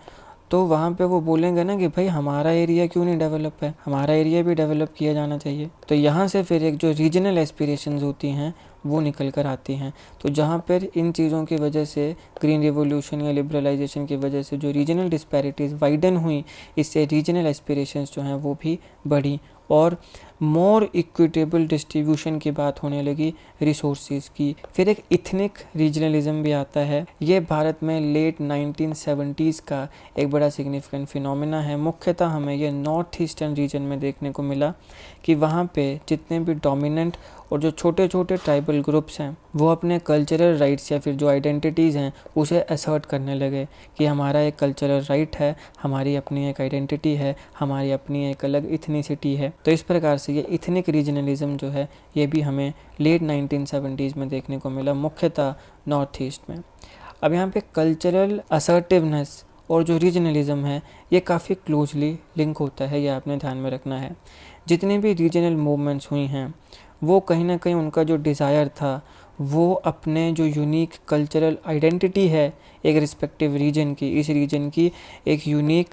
तो वहाँ पे वो बोलेंगे ना कि भाई हमारा एरिया क्यों नहीं डेवलप है, हमारा एरिया भी डेवलप किया जाना चाहिए। तो यहाँ से फिर एक जो रीजनल एस्पिरेशंस होती हैं वो निकल कर आती हैं। तो जहाँ पर इन चीज़ों की वजह से, ग्रीन रिवॉल्यूशन या लिबरलाइजेशन की वजह से जो रीजनल डिस्पैरिटीज़ वाइडन हुई, इससे रीजनल एस्पिरेशंस जो हैं वो भी बढ़ी, और मोर इक्विटेबल डिस्ट्रीब्यूशन की बात होने लगी रिसोर्सेज की। फिर एक इथनिक रीजनलिज्म भी आता है। ये भारत में लेट 1970s का एक बड़ा सिग्निफिकेंट फिनोमेना है। मुख्यतः हमें ये नॉर्थ ईस्टर्न रीजन में देखने को मिला कि वहाँ पे जितने भी डोमिनेंट और जो छोटे छोटे ट्राइबल ग्रुप्स हैं वो अपने कल्चरल राइट्स या फिर जो आइडेंटिटीज़ हैं उसे असर्ट करने लगे कि हमारा एक कल्चरल राइट है, हमारी अपनी एक आइडेंटिटी है, हमारी अपनी एक अलग इथनिसिटी है। तो इस प्रकार से ये इथनिक रीजनलिज्म जो है ये भी हमें लेट 1970s में देखने को मिला, मुख्यतः नॉर्थ ईस्ट में। अब यहाँ पे कल्चरल असर्टिवनेस और जो रीजनलिज्म है ये काफ़ी क्लोजली लिंक होता है, ये आपने ध्यान में रखना है। जितनी भी रीजनल मूवमेंट्स हुई हैं वो कहीं ना कहीं उनका जो डिज़ायर था वो अपने जो यूनिक कल्चरल आइडेंटिटी है एक रिस्पेक्टिव रीजन की, इस रीजन की एक यूनिक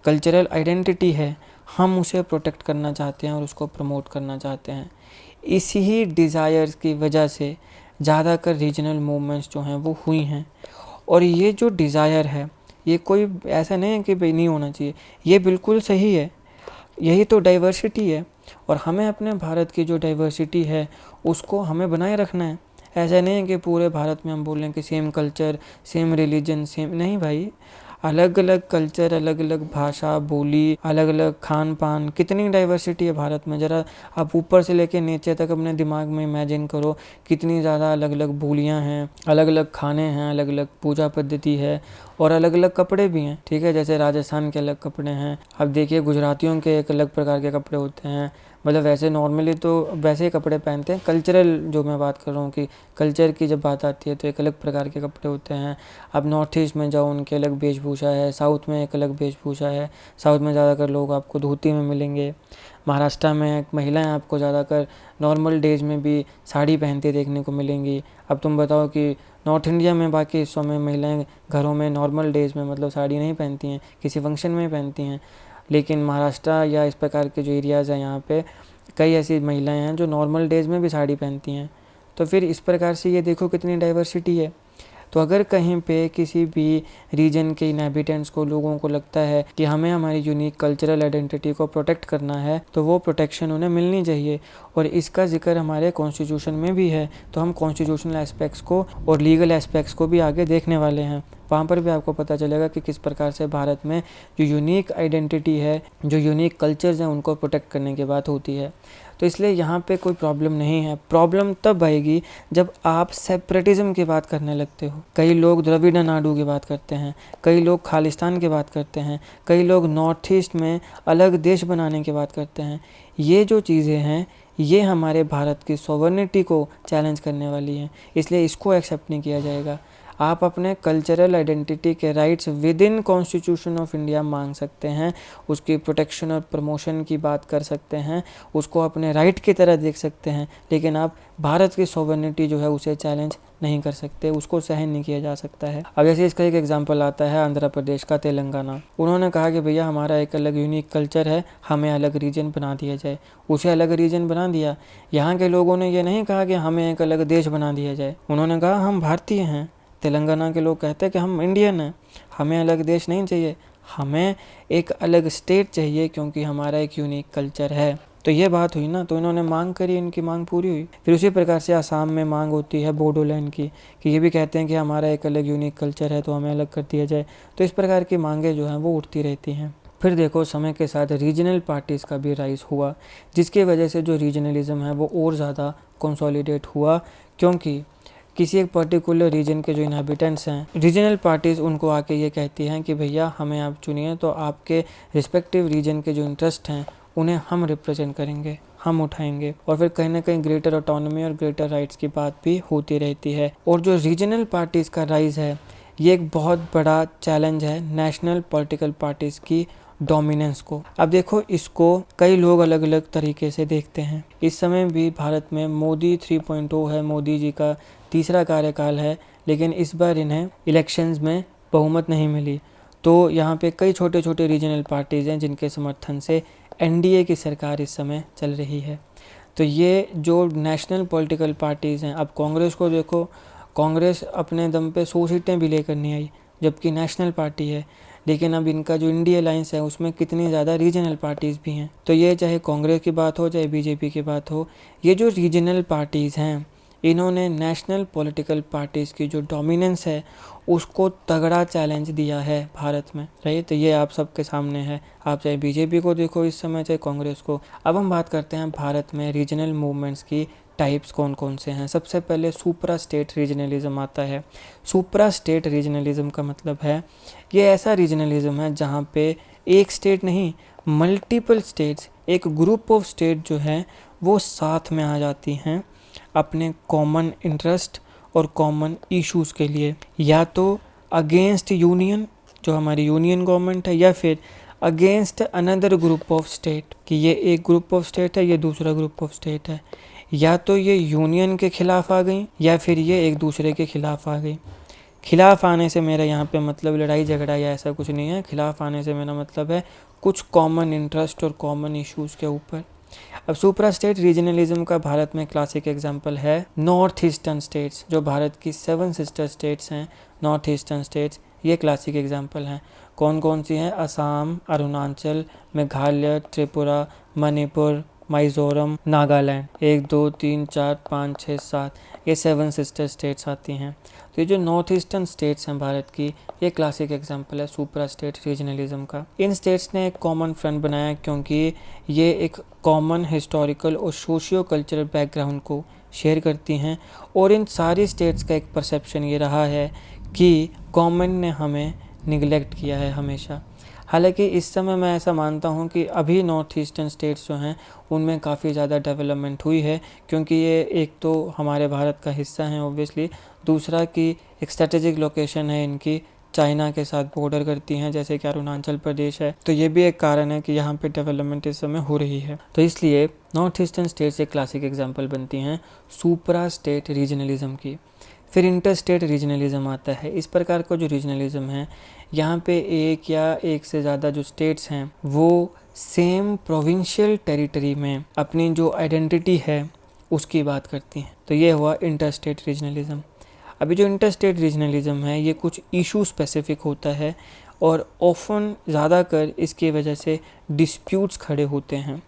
कल्चरल आइडेंटिटी है, हम उसे प्रोटेक्ट करना चाहते हैं और उसको प्रमोट करना चाहते हैं। इसी ही डिज़ायर्स की वजह से ज़्यादातर रीजनल मूवमेंट्स जो हैं वो हुई हैं। और ये जो डिज़ायर है ये कोई ऐसा नहीं है कि भाई नहीं होना चाहिए, ये बिल्कुल सही है, यही तो डाइवर्सिटी है। और हमें अपने भारत की जो डाइवर्सिटी है उसको हमें बनाए रखना है। ऐसा नहीं है कि पूरे भारत में हम बोल रहे हैं कि same culture, same religion, same नहीं भाई, अलग अलग कल्चर, अलग अलग भाषा, बोली, अलग अलग खान पान, कितनी डाइवर्सिटी है भारत में। ज़रा आप ऊपर से लेके नीचे तक अपने दिमाग में इमेजिन करो कितनी ज़्यादा अलग अलग बोलियां हैं, अलग अलग खाने हैं, अलग अलग पूजा पद्धति है और अलग अलग कपड़े भी हैं। ठीक है, जैसे राजस्थान के अलग कपड़े हैं, अब देखिए गुजरातियों के एक अलग प्रकार के कपड़े होते हैं। मतलब वैसे नॉर्मली तो वैसे ही कपड़े पहनते हैं, कल्चरल जो मैं बात कर रहा हूँ कि कल्चर की जब बात आती है तो एक अलग प्रकार के कपड़े होते हैं। अब नॉर्थ ईस्ट में जाओ उनके अलग वेशभूषा है, साउथ में एक अलग वेशभूषा है। साउथ में ज़्यादातर लोग आपको धोती में मिलेंगे, महाराष्ट्र में महिलाएं आपको ज़्यादातर नॉर्मल डेज में भी साड़ी पहनती देखने को मिलेंगी। अब तुम बताओ कि नॉर्थ इंडिया में बाकी हिस्सों में महिलाएं घरों में नॉर्मल डेज में मतलब साड़ी नहीं पहनती हैं, किसी फंक्शन में पहनती हैं। लेकिन महाराष्ट्र या इस प्रकार के जो एरियाज़ हैं यहाँ पे कई ऐसी महिलाएं हैं जो नॉर्मल डेज में भी साड़ी पहनती हैं। तो फिर इस प्रकार से ये देखो कितनी डाइवर्सिटी है। तो अगर कहीं पे किसी भी रीजन के इनहैबिटेंट्स को, लोगों को लगता है कि हमें हमारी यूनिक कल्चरल आइडेंटिटी को प्रोटेक्ट करना है तो वो प्रोटेक्शन उन्हें मिलनी चाहिए। और इसका जिक्र हमारे कॉन्स्टिट्यूशन में भी है, तो हम कॉन्स्टिट्यूशनल एस्पेक्ट्स को और लीगल एस्पेक्ट्स को भी आगे देखने वाले हैं। वहाँ पर भी आपको पता चलेगा कि किस प्रकार से भारत में जो यूनिक आइडेंटिटी है, जो यूनिक कल्चर्स हैं, उनको प्रोटेक्ट करने की बात होती है। तो इसलिए यहाँ पे कोई प्रॉब्लम नहीं है। प्रॉब्लम तब आएगी जब आप सेपरेटिज्म की बात करने लगते हो। कई लोग द्रविड़ नाडु की बात करते हैं, कई लोग खालिस्तान की बात करते हैं, कई लोग नॉर्थ ईस्ट में अलग देश बनाने की बात करते हैं। ये जो चीज़ें हैं ये हमारे भारत की सॉवरेनिटी को चैलेंज करने वाली हैं, इसलिए इसको एक्सेप्ट नहीं किया जाएगा। आप अपने कल्चरल आइडेंटिटी के rights with in constitution of India मांग सकते हैं, उसकी प्रोटेक्शन और प्रमोशन की बात कर सकते हैं, उसको अपने राइट की तरह देख सकते हैं, लेकिन आप भारत की सॉवरेनिटी जो है उसे चैलेंज नहीं कर सकते, उसको सहन नहीं किया जा सकता है। अब जैसे इसका एक एग्जांपल आता है आंध्र प्रदेश का, तेलंगाना। उन्होंने कहा कि भैया हमारा एक अलग यूनिक कल्चर है, हमें अलग रीजन बना दिया जाए। उसे अलग रीजन बना दिया। यहाँ के लोगों ने ये नहीं कहा कि हमें एक अलग देश बना दिया जाए, उन्होंने कहा हम भारतीय हैं। तेलंगाना के लोग कहते हैं कि हम इंडियन हैं, हमें अलग देश नहीं चाहिए, हमें एक अलग स्टेट चाहिए क्योंकि हमारा एक यूनिक कल्चर है। तो ये बात हुई ना, तो इन्होंने मांग करी, इनकी मांग पूरी हुई। फिर उसी प्रकार से आसाम में मांग होती है बोडोलैंड की, कि ये भी कहते हैं कि हमारा एक अलग यूनिक कल्चर है तो हमें अलग कर दिया जाए। तो इस प्रकार की मांगें जो हैं वो उठती रहती हैं। फिर देखो समय के साथ रीजनल पार्टीज़ का भी राइज हुआ, जिसकी वजह से जो रीजनलिज्म है वो और ज़्यादा कंसोलिडेट हुआ, क्योंकि किसी एक पर्टिकुलर रीजन के जो इनहैबिटेंट्स हैं, रीजनल पार्टीज़ उनको आके ये कहती हैं कि भैया हमें आप चुनिए, तो आपके रिस्पेक्टिव रीजन के जो इंटरेस्ट हैं उन्हें हम रिप्रेजेंट करेंगे, हम उठाएंगे। और फिर कहीं ना कहीं ग्रेटर ऑटोनॉमी और ग्रेटर राइट्स की बात भी होती रहती है। और जो रीजनल पार्टीज़ का राइज है ये एक बहुत बड़ा चैलेंज है नेशनल पॉलिटिकल पार्टीज़ की डोमिनेंस को। अब देखो इसको कई लोग अलग अलग तरीके से देखते हैं। इस समय भी भारत में मोदी 3.0 है, मोदी जी का तीसरा कार्यकाल है, लेकिन इस बार इन्हें इलेक्शंस में बहुमत नहीं मिली। तो यहाँ पे कई छोटे छोटे रीजनल पार्टीज़ हैं जिनके समर्थन से एनडीए की सरकार इस समय चल रही है। तो ये जो नेशनल पॉलिटिकल पार्टीज़ हैं, अब कांग्रेस को देखो, कांग्रेस अपने दम पे 100 सीटें भी लेकर नहीं आई, जबकि नेशनल पार्टी है। लेकिन अब इनका जो इंडिया अलायंस है उसमें कितनी ज़्यादा रीजनल पार्टीज़ भी हैं। तो ये चाहे कांग्रेस की बात हो चाहे बीजेपी की बात हो, ये जो रीजनल पार्टीज़ हैं इन्होंने नेशनल पॉलिटिकल पार्टीज़ की जो डोमिनेंस है उसको तगड़ा चैलेंज दिया है भारत में, राइट। तो ये आप सबके सामने है, आप चाहे बीजेपी को देखो इस समय, चाहे कांग्रेस को। अब हम बात करते हैं भारत में रीजनल मूवमेंट्स की टाइप्स कौन कौन से हैं। सबसे पहले सुप्रा स्टेट रीजनलिज्म आता है। सुप्रा स्टेट रीजनलिज्म का मतलब है ये ऐसा रीजनलिज्म है जहाँ पे एक स्टेट नहीं, मल्टीपल स्टेट्स, एक ग्रुप ऑफ स्टेट जो है वो साथ में आ जाती हैं अपने कॉमन इंटरेस्ट और कॉमन इश्यूज़ के लिए, या तो अगेंस्ट यूनियन जो हमारी यूनियन गवर्नमेंट है, या फिर against another group of state कि ये एक ग्रुप ऑफ स्टेट है, ये दूसरा ग्रुप ऑफ स्टेट है, या तो ये यूनियन के खिलाफ आ गई या फिर ये एक दूसरे के खिलाफ आ गई। खिलाफ आने से मेरा यहाँ पे मतलब लड़ाई झगड़ा या ऐसा कुछ नहीं है। खिलाफ आने से मेरा मतलब है कुछ कॉमन इंटरेस्ट और कॉमन इश्यूज़ के ऊपर। अब सुप्रा स्टेट रीजनलिज्म का भारत में क्लासिक एग्जांपल है नॉर्थ ईस्टर्न स्टेट्स, जो भारत की 7 सिस्टर स्टेट्स हैं नॉर्थ ईस्टर्न स्टेट्स, ये क्लासिक एग्जांपल हैं। कौन कौन सी हैं? असम, अरुणाचल, मेघालय, त्रिपुरा, मणिपुर, मिजोरम, नागालैंड। 1 2 3 4 5 6 7 ये 7 सिस्टर स्टेट्स आती हैं। तो ये जो नॉर्थ ईस्टर्न स्टेट्स हैं भारत की, ये क्लासिक एग्जांपल है सुप्रा स्टेट रीजनलिज्म का। इन स्टेट्स ने एक कॉमन फ्रंट बनाया क्योंकि ये एक कॉमन हिस्टोरिकल और सोशियो कल्चरल बैकग्राउंड को शेयर करती हैं, और इन सारी स्टेट्स का एक परसेप्शन ये रहा है कि गवर्नमेंट ने हमें निगलेक्ट किया है हमेशा। हालांकि इस समय मैं ऐसा मानता हूँ कि अभी नॉर्थ ईस्टर्न स्टेट्स जो हैं उनमें काफ़ी ज़्यादा डेवलपमेंट हुई है, क्योंकि ये एक तो हमारे भारत का हिस्सा है ऑब्वियसली, दूसरा कि एक स्ट्रेटेजिक लोकेशन है इनकी, चाइना के साथ बॉर्डर करती हैं जैसे कि अरुणाचल प्रदेश है, तो ये भी एक कारण है कि यहाँ पे डेवलपमेंट इस समय हो रही है। तो इसलिए नॉर्थ ईस्टर्न स्टेट्स एक क्लासिक एग्जाम्पल बनती हैं सुप्रा स्टेट रीजनलिज्म की। फिर इंटर स्टेट रीजनलिज्म आता है। इस प्रकार का जो रीजनलिज्म है, यहाँ पे एक या एक से ज़्यादा जो स्टेट्स हैं वो सेम प्रोविंशियल टेरिटरी में अपनी जो आइडेंटिटी है उसकी बात करती हैं। तो ये हुआ इंटर स्टेट रीजनलिज्म। अभी जो इंटर स्टेट रीजनलिज्म है ये कुछ इशू स्पेसिफिक होता है और ऑफन ज़्यादातर इसकी वजह से डिस्प्यूट्स खड़े होते हैं।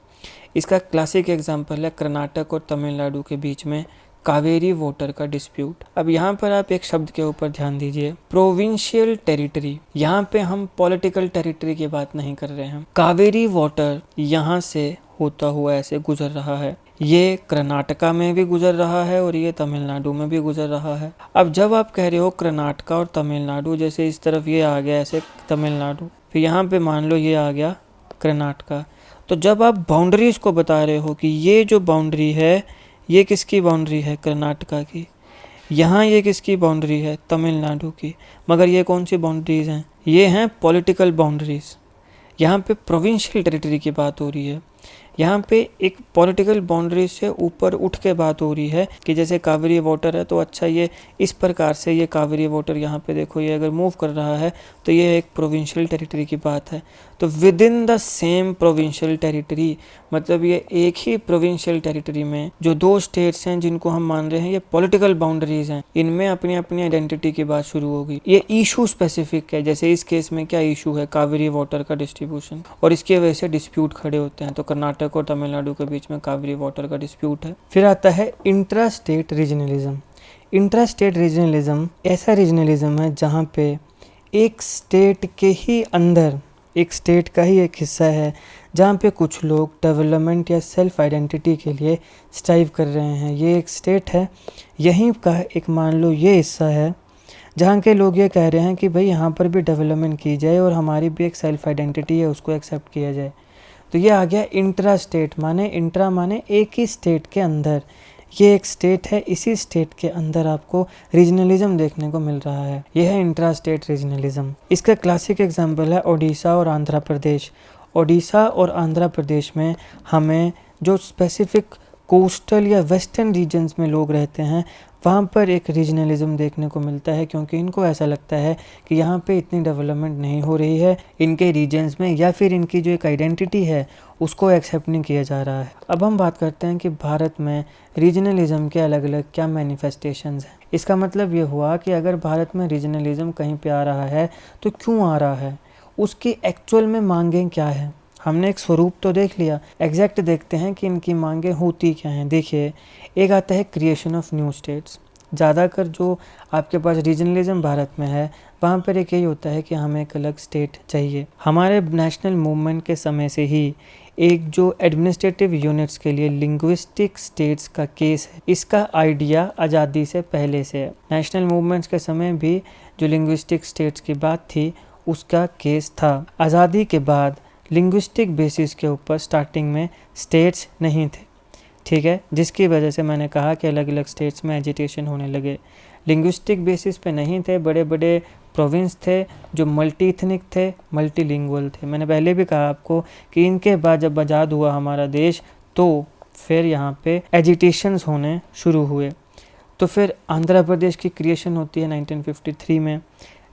इसका क्लासिक एग्जांपल है कर्नाटक और तमिलनाडु के बीच में कावेरी वाटर का डिस्प्यूट। अब यहाँ पर आप एक शब्द के ऊपर ध्यान दीजिए, प्रोविंशियल टेरिटरी। यहाँ पे हम पॉलिटिकल टेरिटरी की बात नहीं कर रहे हैं। कावेरी वाटर यहाँ से होता हुआ ऐसे गुजर रहा है, ये कर्नाटका में भी गुजर रहा है और ये तमिलनाडु में भी गुजर रहा है। अब जब आप कह रहे हो कर्नाटका और तमिलनाडु, जैसे इस तरफ ये आ गया ऐसे तमिलनाडु, फिर यहाँ पे मान लो ये आ गया कर्नाटका, तो जब आप बाउंड्रीज को बता रहे हो कि ये जो बाउंड्री है ये किसकी बाउंड्री है? कर्नाटका की। यहाँ ये किसकी बाउंड्री है? तमिलनाडु की। मगर ये कौन सी बाउंड्रीज हैं? ये हैं पॉलिटिकल बाउंड्रीज। यहाँ पे प्रोविंशियल टेरिटरी की बात हो रही है। यहाँ पे एक पॉलिटिकल बाउंड्री से ऊपर उठ के बात हो रही है कि जैसे कावेरी वाटर है तो अच्छा ये इस प्रकार से ये कावेरी वाटर यहाँ पे देखो ये अगर मूव कर रहा है तो ये एक प्रोविंशियल टेरिटरी की बात है। तो with in the same provincial territory, मतलब ये एक ही प्रोविंशियल टेरिटरी में जो दो स्टेट्स हैं जिनको हम मान रहे हैं ये पॉलिटिकल बाउंड्रीज हैं, इनमें अपनी अपनी आइडेंटिटी की बात शुरू होगी। ये इशू स्पेसिफिक है, जैसे इस केस में क्या इशू है? कावेरी वाटर का डिस्ट्रीब्यूशन, और इसकी वजह से डिस्प्यूट खड़े होते हैं। तो कर्नाटक और तमिलनाडु के बीच में कावेरी वाटर का डिस्प्यूट है। फिर आता है intra state regionalism. Intra state regionalism ऐसा रीजनलिज्म है जहाँ पे एक स्टेट के ही अंदर, एक स्टेट का ही एक हिस्सा है जहाँ पे कुछ लोग डेवलपमेंट या सेल्फ आइडेंटिटी के लिए स्ट्राइव कर रहे हैं। ये एक स्टेट है, यहीं का एक मान लो ये हिस्सा है जहाँ के लोग ये कह रहे हैं कि भाई यहाँ पर भी डेवलपमेंट की जाए और हमारी भी एक सेल्फ आइडेंटिटी है उसको एक्सेप्ट किया जाए। तो ये आ गया इंट्रा स्टेट, माने इंट्रा माने एक ही स्टेट के अंदर, ये एक स्टेट है, इसी स्टेट के अंदर आपको रीजनलिज्म देखने को मिल रहा है। यह है इंट्रा स्टेट रीजनलिज्म। इसका क्लासिक एग्जांपल है ओडिशा और आंध्र प्रदेश। ओडिशा और आंध्र प्रदेश में हमें जो स्पेसिफिक कोस्टल या वेस्टर्न रीजन्स में लोग रहते हैं वहाँ पर एक रीजनलिज्म देखने को मिलता है, क्योंकि इनको ऐसा लगता है कि यहाँ पे इतनी डेवलपमेंट नहीं हो रही है इनके रीजन्स में, या फिर इनकी जो एक आइडेंटिटी है उसको एक्सेप्ट नहीं किया जा रहा है। अब हम बात करते हैं कि भारत में रीजनलिज्म के अलग अलग क्या मैनिफेस्टेशंस हैं। इसका मतलब ये हुआ कि अगर भारत में रीजनलिज्म कहीं पे आ रहा है तो क्यों आ रहा है, उसकी एक्चुअल में मांगें क्या है। हमने एक स्वरूप तो देख लिया, एग्जैक्ट देखते हैं कि इनकी मांगें होती क्या हैं। देखिए, एक आता है क्रिएशन ऑफ न्यू स्टेट्स। ज़्यादातर जो आपके पास रीजनलिज्म भारत में है वहाँ पर एक यही होता है कि हमें एक अलग स्टेट चाहिए। हमारे नेशनल मूवमेंट के समय से ही एक जो एडमिनिस्ट्रेटिव यूनिट्स के लिए लिंग्विस्टिक स्टेट्स का केस है, इसका आइडिया आज़ादी से पहले से है। नेशनल मूवमेंट्स के समय भी जो लिंग्विस्टिक स्टेट्स की बात थी उसका केस था। आज़ादी के बाद लिंग्विस्टिक बेसिस के ऊपर स्टार्टिंग में स्टेट्स नहीं थे, ठीक है, जिसकी वजह से मैंने कहा कि अलग अलग स्टेट्स में एजिटेशन होने लगे। लिंग्विस्टिक बेसिस पे नहीं थे, बड़े बड़े प्रोविंस थे जो मल्टी इथनिक थे, मल्टीलिंगुअल थे। मैंने पहले भी कहा आपको कि इनके बाद जब आज़ाद हुआ हमारा देश तो फिर यहाँ पे एजिटेशंस होने शुरू हुए। तो फिर आंध्र प्रदेश की क्रिएशन होती है 1953 में।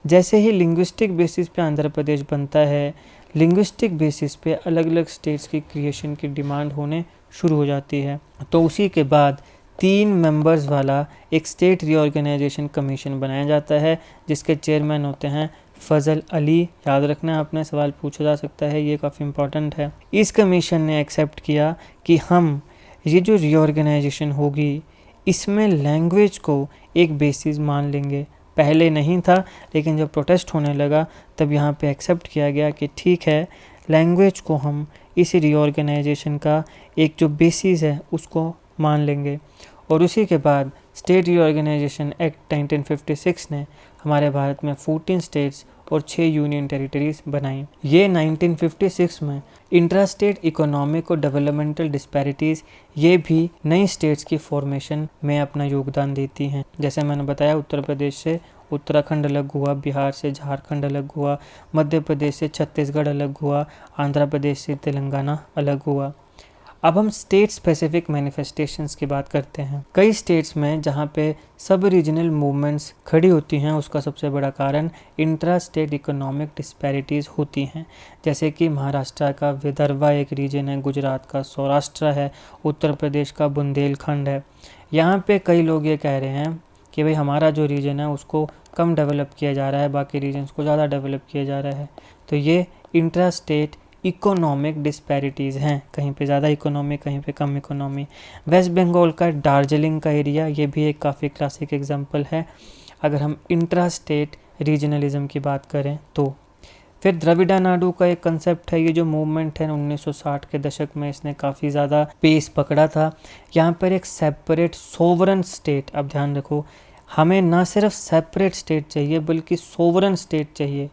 जैसे ही लिंग्विस्टिक बेसिस पे आंध्र प्रदेश बनता है, लिंग्विस्टिक बेसिस पे अलग अलग स्टेट्स की क्रिएशन की डिमांड होने शुरू हो जाती है। तो उसी के बाद 3 मेंबर्स वाला एक स्टेट रीऑर्गेनाइजेशन कमीशन बनाया जाता है, जिसके चेयरमैन होते हैं फजल अली। याद रखना, आपने सवाल पूछा जा सकता है, ये काफ़ी इंपॉर्टेंट है। इस कमीशन ने एक्सेप्ट किया कि हम ये जो रीऑर्गेनाइजेशन होगी इसमें लैंग्वेज को एक बेसिस मान लेंगे। पहले नहीं था, लेकिन जब प्रोटेस्ट होने लगा तब यहाँ पे एक्सेप्ट किया गया कि ठीक है, लैंग्वेज को हम इस रीऑर्गेनाइजेशन का एक जो बेसिस है उसको मान लेंगे। और उसी के बाद स्टेट रीऑर्गेनाइजेशन एक्ट 1956 ने हमारे भारत में 14 स्टेट्स और 6 यूनियन टेरिटरीज बनाई। ये 1956 में इंट्रा स्टेट इकोनॉमिक और डेवलपमेंटल डिस्पैरिटीज़ ये भी नई स्टेट्स की फॉर्मेशन में अपना योगदान देती हैं। जैसे मैंने बताया, उत्तर प्रदेश से उत्तराखंड अलग हुआ, बिहार से झारखंड अलग हुआ, मध्य प्रदेश से छत्तीसगढ़ अलग हुआ, आंध्र प्रदेश से तेलंगाना अलग हुआ। अब हम स्टेट स्पेसिफिक मैनिफेस्टेशंस की बात करते हैं। कई स्टेट्स में जहाँ पे सब रीजनल मूवमेंट्स खड़ी होती हैं, उसका सबसे बड़ा कारण इंट्रा स्टेट इकोनॉमिक डिस्पैरिटीज़ होती हैं। जैसे कि महाराष्ट्र का विदर्भा एक रीजन है, गुजरात का सौराष्ट्र है, उत्तर प्रदेश का बुंदेलखंड है। यहाँ पे कई लोग ये कह रहे हैं कि भाई हमारा जो रीजन है उसको कम डेवलप किया जा रहा है, बाकी रीजन्स को ज़्यादा डेवलप किया जा रहा है। तो ये इंट्रा स्टेट इकोनॉमिक डिस्पैरिटीज़ हैं, कहीं पे ज़्यादा इकोनॉमी, कहीं पे कम इकोनॉमी। वेस्ट बंगाल का दार्जिलिंग का एरिया, ये भी एक काफ़ी क्लासिक एग्जांपल है अगर हम इंट्रा स्टेट रीजनलिज्म की बात करें तो। फिर द्रविड़ा नाडु का एक कंसेप्ट है, ये जो मूवमेंट है 1960 के दशक में इसने काफ़ी ज़्यादा पेस पकड़ा था। यहाँ पर एक सेपरेट सोवरन स्टेट, अब ध्यान रखो, हमें ना सिर्फ सेपरेट स्टेट चाहिए बल्कि सोवरन स्टेट चाहिए।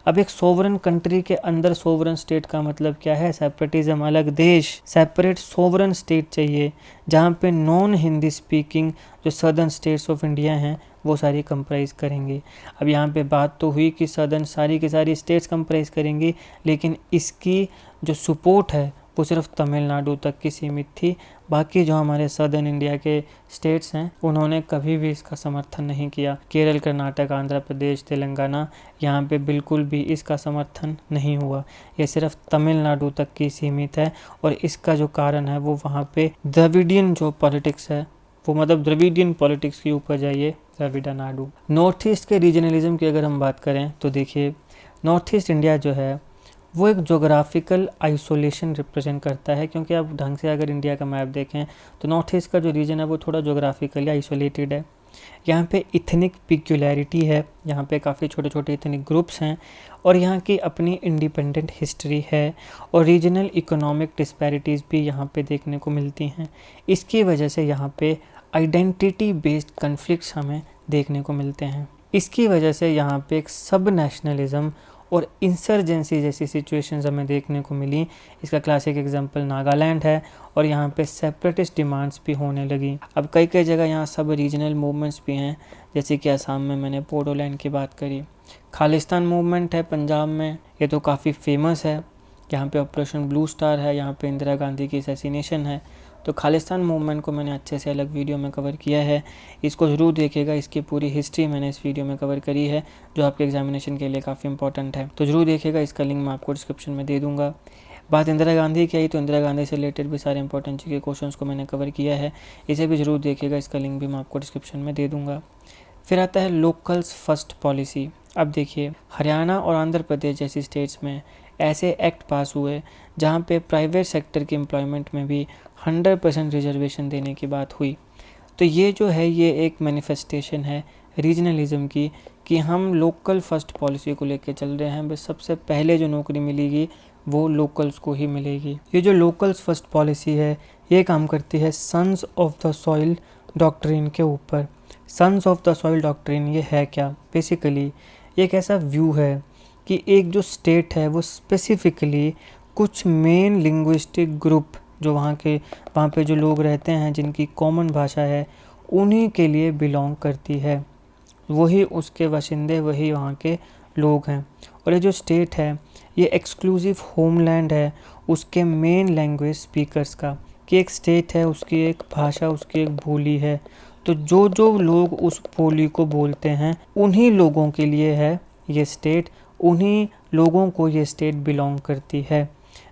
अब एक सोवरन कंट्री के अंदर सोवरन स्टेट का मतलब क्या है? सेपरेटिज्म, अलग देश। सेपरेट सोवरन स्टेट चाहिए जहाँ पे नॉन हिंदी स्पीकिंग जो सदर्न स्टेट्स ऑफ इंडिया हैं वो सारी कंप्राइज करेंगी। अब यहाँ पे बात तो हुई कि सदर्न सारी की सारी स्टेट्स कंप्राइज करेंगी, लेकिन इसकी जो सपोर्ट है वो सिर्फ तमिलनाडु तक की सीमित थी। बाकी जो हमारे सदर्न इंडिया के स्टेट्स हैं उन्होंने कभी भी इसका समर्थन नहीं किया। केरल, कर्नाटक, आंध्र प्रदेश, तेलंगाना, यहाँ पे बिल्कुल भी इसका समर्थन नहीं हुआ। ये सिर्फ तमिलनाडु तक की सीमित है और इसका जो कारण है वो वहाँ पे द्रविडियन जो पॉलिटिक्स है वो, मतलब द्रविडियन पॉलिटिक्स के ऊपर जाइए, द्रविड़ा नाडु। नॉर्थ ईस्ट के रीजनलिज्म की अगर हम बात करें तो देखिए, नॉर्थ ईस्ट इंडिया जो है वो एक जोग्राफिकल आइसोलेशन रिप्रेजेंट करता है, क्योंकि आप ढंग से अगर इंडिया का मैप देखें तो नॉर्थ ईस्ट का जो रीजन है वो थोड़ा जोग्राफिकली आइसोलेटेड है। यहाँ पे इथनिक पिक्यूलैरिटी है, यहाँ पे काफ़ी छोटे छोटे इथनिक ग्रुप्स हैं और यहाँ की अपनी इंडिपेंडेंट हिस्ट्री है और रीजनल इकोनॉमिक डिस्पैरिटीज़ भी यहाँ पे देखने को मिलती हैं। इसकी वजह से यहाँ पे आइडेंटिटी बेस्ड कन्फ्लिक्ट्स हमें देखने को मिलते हैं। इसकी वजह से यहाँ पे एक सब नेशनलिज्म और इंसर्जेंसी जैसी सिचुएशंस हमें देखने को मिली। इसका क्लासिक एग्जांपल नागालैंड है और यहाँ पे सेपरेटिस्ट डिमांड्स भी होने लगी। अब कई कई जगह यहाँ सब रीजनल मूवमेंट्स भी हैं, जैसे कि असम में मैंने बोडोलैंड की बात करी। खालिस्तान मूवमेंट है पंजाब में, ये तो काफ़ी फेमस है। यहाँ पे ऑपरेशन ब्लू स्टार है, यहाँ पे इंदिरा गांधी की असैसिनेशन है। तो खालिस्तान मूवमेंट को मैंने अच्छे से अलग वीडियो में कवर किया है, इसको ज़रूर देखिएगा। इसकी पूरी हिस्ट्री मैंने इस वीडियो में कवर करी है जो आपके एग्जामिनेशन के लिए काफ़ी इंपॉर्टेंट है, तो ज़रूर देखिएगा। इसका लिंक मैं आपको डिस्क्रिप्शन में दे दूँगा। बात इंदिरा गांधी की आई तो इंदिरा गांधी से रिलेटेड भी सारे इंपॉर्टेंट के क्वेश्चंस को मैंने कवर किया है, इसे भी ज़रूर देखिएगा। इसका लिंक भी मैं आपको डिस्क्रिप्शन में दे दूँगा। फिर आता है लोकल्स फर्स्ट पॉलिसी। अब देखिए, हरियाणा और आंध्र प्रदेश जैसी स्टेट्स में ऐसे एक्ट पास हुए जहाँ पे प्राइवेट सेक्टर के एम्प्लॉयमेंट में भी 100% रिजर्वेशन देने की बात हुई। तो ये जो है ये एक मैनिफेस्टेशन है रीजनलिज्म की कि हम लोकल फर्स्ट पॉलिसी को लेकर चल रहे हैं। बस सबसे पहले जो नौकरी मिलेगी वो लोकल्स को ही मिलेगी। ये जो लोकल्स फर्स्ट पॉलिसी है ये काम करती है sons of the soil doctrine के ऊपर। Sons of the soil doctrine ये है क्या? बेसिकली एक ऐसा व्यू है कि एक जो स्टेट है वो स्पेसिफिकली कुछ मेन लिंग्विस्टिक ग्रुप जो वहाँ पे जो लोग रहते हैं जिनकी कॉमन भाषा है उन्हीं के लिए बिलोंग करती है, वही उसके बाशिंदे, वही वहाँ के लोग हैं। और ये जो स्टेट है ये एक्सक्लूसिव होमलैंड है उसके मेन लैंग्वेज स्पीकर्स का, कि एक स्टेट है उसकी एक भाषा, उसकी एक बोली है, तो जो जो लोग उस बोली को बोलते हैं उन्हीं लोगों के लिए है ये स्टेट, उन्हीं लोगों को ये स्टेट बिलोंग करती है,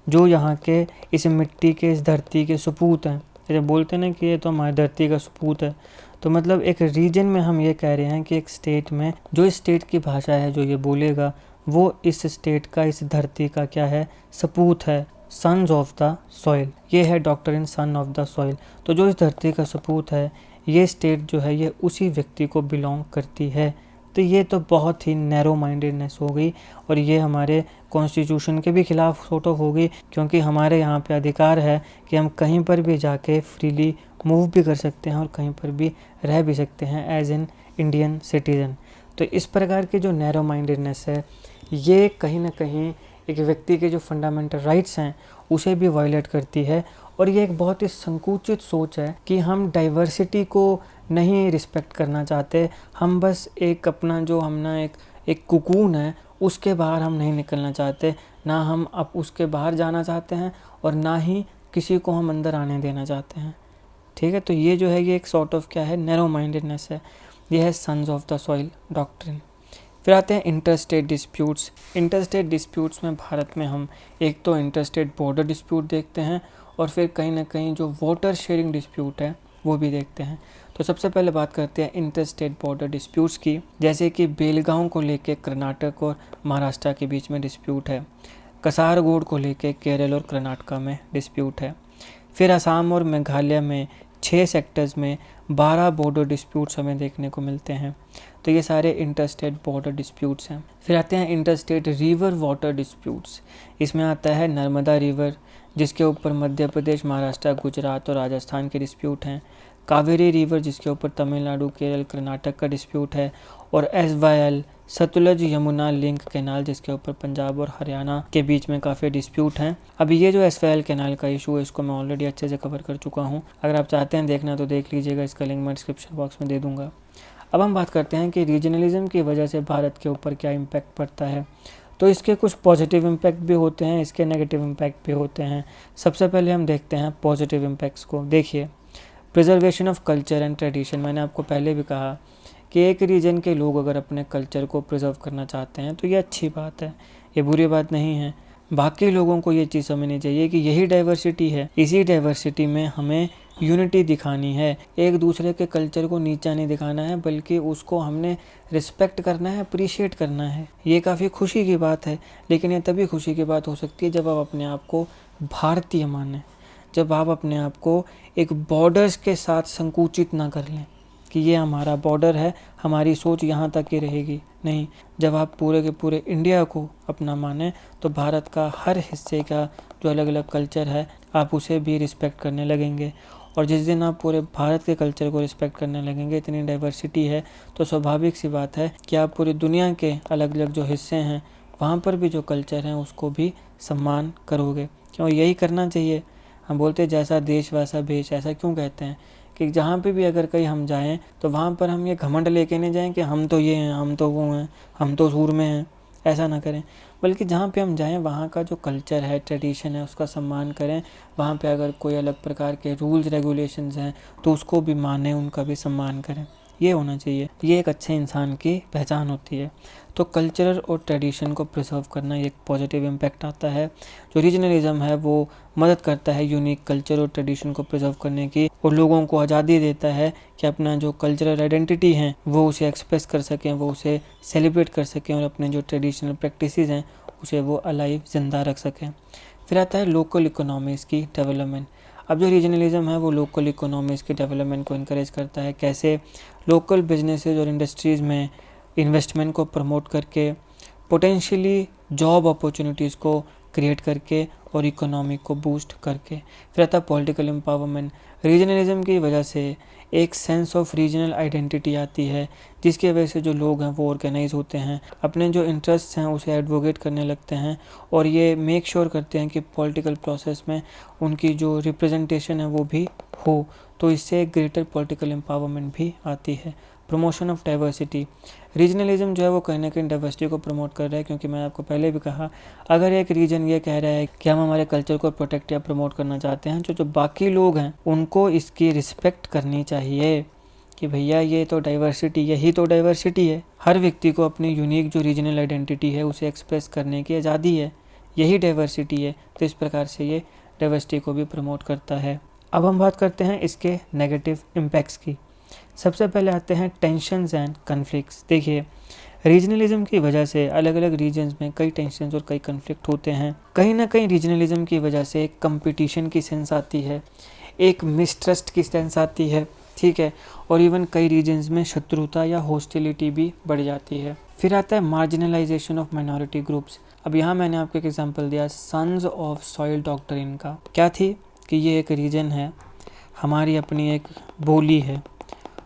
जो यहाँ के इस मिट्टी के, इस धरती के सपूत हैं। जैसे बोलते हैं ना कि ये तो हमारी धरती का सपूत है, तो मतलब एक रीजन में हम ये कह रहे हैं कि एक स्टेट में जो इस स्टेट की भाषा है जो ये बोलेगा वो इस स्टेट का, इस धरती का क्या है? सपूत है, सन्स ऑफ द सॉइल। ये है doctrine son of the soil. तो जो इस धरती का सपूत है ये स्टेट जो है ये उसी व्यक्ति को बिलोंग करती है। तो ये तो बहुत ही नैरो माइंडेडनेस हो गई और ये हमारे कॉन्स्टिट्यूशन के भी खिलाफ सॉर्ट ऑफ हो गई, क्योंकि हमारे यहाँ पे अधिकार है कि हम कहीं पर भी जाके फ्रीली मूव भी कर सकते हैं और कहीं पर भी रह भी सकते हैं एज एन इंडियन सिटीज़न। तो इस प्रकार की जो नैरो माइंडेडनेस है ये कहीं ना कहीं एक व्यक्ति के जो फंडामेंटल राइट्स हैं उसे भी वायलेट करती है। और ये एक बहुत ही संकुचित सोच है कि हम डाइवर्सिटी को नहीं रिस्पेक्ट करना चाहते, हम बस एक अपना जो हमना एक कुकून है उसके बाहर हम नहीं निकलना चाहते, ना हम अब उसके बाहर जाना चाहते हैं और ना ही किसी को हम अंदर आने देना चाहते हैं। ठीक है, तो ये जो है ये एक सॉर्ट ऑफ क्या है? नैरो माइंडेडनेस है। ये है sons of the soil doctrine. फिर आते हैं इंटरस्टेट डिस्प्यूट्स। इंटरस्टेट डिस्प्यूट्स में भारत में हम एक तो इंटरस्टेट बॉर्डर डिस्प्यूट देखते हैं और फिर कहीं ना कहीं जो वाटर शेयरिंग डिस्प्यूट है वो भी देखते हैं। तो सबसे पहले बात करते हैं इंटरस्टेट बॉर्डर डिस्प्यूट्स की, जैसे कि बेलगांव को लेके कर्नाटक और महाराष्ट्र के बीच में डिस्प्यूट है, कसारगोड को लेके केरल और कर्नाटक में डिस्प्यूट है। फिर असम और मेघालय में 6 सेक्टर्स में 12 बॉर्डर डिस्प्यूट्स हमें देखने को मिलते हैं। तो ये सारे इंटरस्टेट बॉर्डर डिस्प्यूट्स हैं। फिर आते हैं इंटरस्टेट रिवर वाटर डिस्प्यूट्स। इसमें आता है नर्मदा रिवर जिसके ऊपर मध्य प्रदेश, महाराष्ट्र, गुजरात और राजस्थान के डिस्प्यूट हैं, कावेरी रिवर जिसके ऊपर तमिलनाडु, केरल, कर्नाटक का डिस्प्यूट है, और SYL Sutlej Yamuna link canal जिसके ऊपर पंजाब और हरियाणा के बीच में काफ़ी डिस्प्यूट हैं। अभी ये जो SYL कैनाल का इशू है इसको मैं ऑलरेडी अच्छे से कवर कर चुका हूँ, अगर आप चाहते हैं देखना तो देख लीजिएगा, इसका लिंक मैं डिस्क्रिप्शन बॉक्स में दे दूँगा। अब हम बात करते हैं कि रीजनलिज्म की वजह से भारत के ऊपर क्या इम्पैक्ट पड़ता है। तो इसके कुछ पॉजिटिव इम्पैक्ट भी होते हैं, इसके नेगेटिव इम्पैक्ट भी होते हैं। सबसे पहले हम देखते हैं पॉजिटिव इम्पैक्ट्स को। देखिए, preservation of culture and tradition. मैंने आपको पहले भी कहा कि एक रीजन के लोग अगर अपने कल्चर को प्रिजर्व करना चाहते हैं तो ये अच्छी बात है, ये बुरी बात नहीं है। बाकी लोगों को ये चीज़ समझनी चाहिए कि यही डाइवर्सिटी है, इसी डाइवर्सिटी में हमें यूनिटी दिखानी है, एक दूसरे के कल्चर को नीचा नहीं दिखाना है बल्कि उसको हमने रिस्पेक्ट करना है, अप्रिशिएट करना है। ये काफ़ी खुशी की बात है, लेकिन ये तभी खुशी की बात हो सकती है जब आप अपने आप को भारतीय मानें, जब आप अपने आप को एक बॉर्डर्स के साथ संकुचित ना कर लें कि ये हमारा बॉर्डर है, हमारी सोच यहाँ तक ही रहेगी। नहीं, जब आप पूरे के पूरे इंडिया को अपना माने तो भारत का हर हिस्से का जो अलग अलग कल्चर है आप उसे भी रिस्पेक्ट करने लगेंगे। और जिस दिन आप पूरे भारत के कल्चर को रिस्पेक्ट करने लगेंगे, इतनी डाइवर्सिटी है तो स्वाभाविक सी बात है कि आप पूरी दुनिया के अलग अलग जो हिस्से हैं वहाँ पर भी जो कल्चर हैं उसको भी सम्मान करोगे। क्यों? यही करना चाहिए। हम बोलते हैं जैसा देश वैसा भेष, ऐसा क्यों कहते हैं कि जहाँ पे भी अगर कहीं हम जाएं तो वहाँ पर हम ये घमंड लेके नहीं जाएं कि हम तो ये हैं, हम तो वो हैं, हम तो सूर में हैं, ऐसा ना करें। बल्कि जहाँ पे हम जाएं वहाँ का जो कल्चर है, ट्रेडिशन है, उसका सम्मान करें। वहाँ पे अगर कोई अलग प्रकार के रूल्स रेगुलेशंस हैं तो उसको भी मानें, उनका भी सम्मान करें। ये होना चाहिए, ये एक अच्छे इंसान की पहचान होती है। तो कल्चर और ट्रेडिशन को प्रिजर्व करना एक पॉजिटिव इम्पैक्ट आता है। जो रीजनलिज्म है वो मदद करता है यूनिक कल्चर और ट्रेडिशन को प्रिजर्व करने की, और लोगों को आज़ादी देता है कि अपना जो कल्चरल आइडेंटिटी है वो उसे एक्सप्रेस कर सकें, वो उसे सेलिब्रेट कर सकें और अपने जो ट्रेडिशनल प्रैक्टिसेस हैं उसे वो अलाइव जिंदा रख सकें। फिर आता है लोकल इकोनॉमीज़ की डेवलपमेंट। अब जो रीजनलिज्म है वो लोकल इकोनॉमीज़ की डेवलपमेंट को इनकरेज करता है। कैसे? लोकल बिजनेसेस और इंडस्ट्रीज़ में इन्वेस्टमेंट को प्रमोट करके पोटेंशियली जॉब अपॉर्चुनिटीज़ को क्रिएट करके और इकोनॉमी को बूस्ट करके। फिर आता है पॉलिटिकल एम्पावरमेंट। रीजनलिज्म की वजह से एक सेंस ऑफ रीजनल आइडेंटिटी आती है, जिसकी वजह से जो लोग हैं वो ऑर्गेनाइज होते हैं, अपने जो इंटरेस्ट हैं उसे एडवोकेट करने लगते हैं और ये मेक श्योर करते हैं कि पॉलिटिकल प्रोसेस में उनकी जो रिप्रेजेंटेशन है वो भी हो। तो इससे एक ग्रेटर पॉलिटिकल एम्पावरमेंट भी आती है। Promotion of diversity. रीजनलिज्म जो है वो कहीं ना कहीं डाइवर्सिटी को प्रमोट कर रहा है, क्योंकि मैंने आपको पहले भी कहा, अगर एक रीजन ये कह रहा है कि हम हमारे कल्चर को प्रोटेक्ट या प्रमोट करना चाहते हैं, जो बाकी लोग हैं उनको इसकी रिस्पेक्ट करनी चाहिए कि भैया ये तो डाइवर्सिटी, यही तो डाइवर्सिटी है। हर व्यक्ति को अपनी यूनिक जो रीजनल आइडेंटिटी है उसे एक्सप्रेस करने की आज़ादी है, यही डाइवर्सिटी है। तो इस प्रकार से ये डाइवर्सिटी को भी प्रमोट करता है। अब हम बात करते हैं इसके नेगेटिव इम्पैक्ट्स की। सबसे पहले आते हैं टेंशन्स एंड कन्फ्लिक्ट्स। देखिए, रीजनलिज्म की वजह से अलग अलग रीजन्स में कई टेंशन्स और कई कन्फ्लिक्ट होते हैं। कहीं ना कहीं रीजनलिज्म की वजह से एक कंपटीशन की सेंस आती है, एक मिसट्रस्ट की सेंस आती है, ठीक है, और इवन कई रीजन्स में शत्रुता या हॉस्टिलिटी भी बढ़ जाती है। फिर आता है मार्जिनलाइजेशन ऑफ माइनॉरिटी ग्रुप्स। अब यहाँ मैंने आपको एक एग्जांपल दिया सन्स ऑफ सॉइल डॉक्ट्रिन का। क्या थी कि ये एक रीजन है, हमारी अपनी एक बोली है,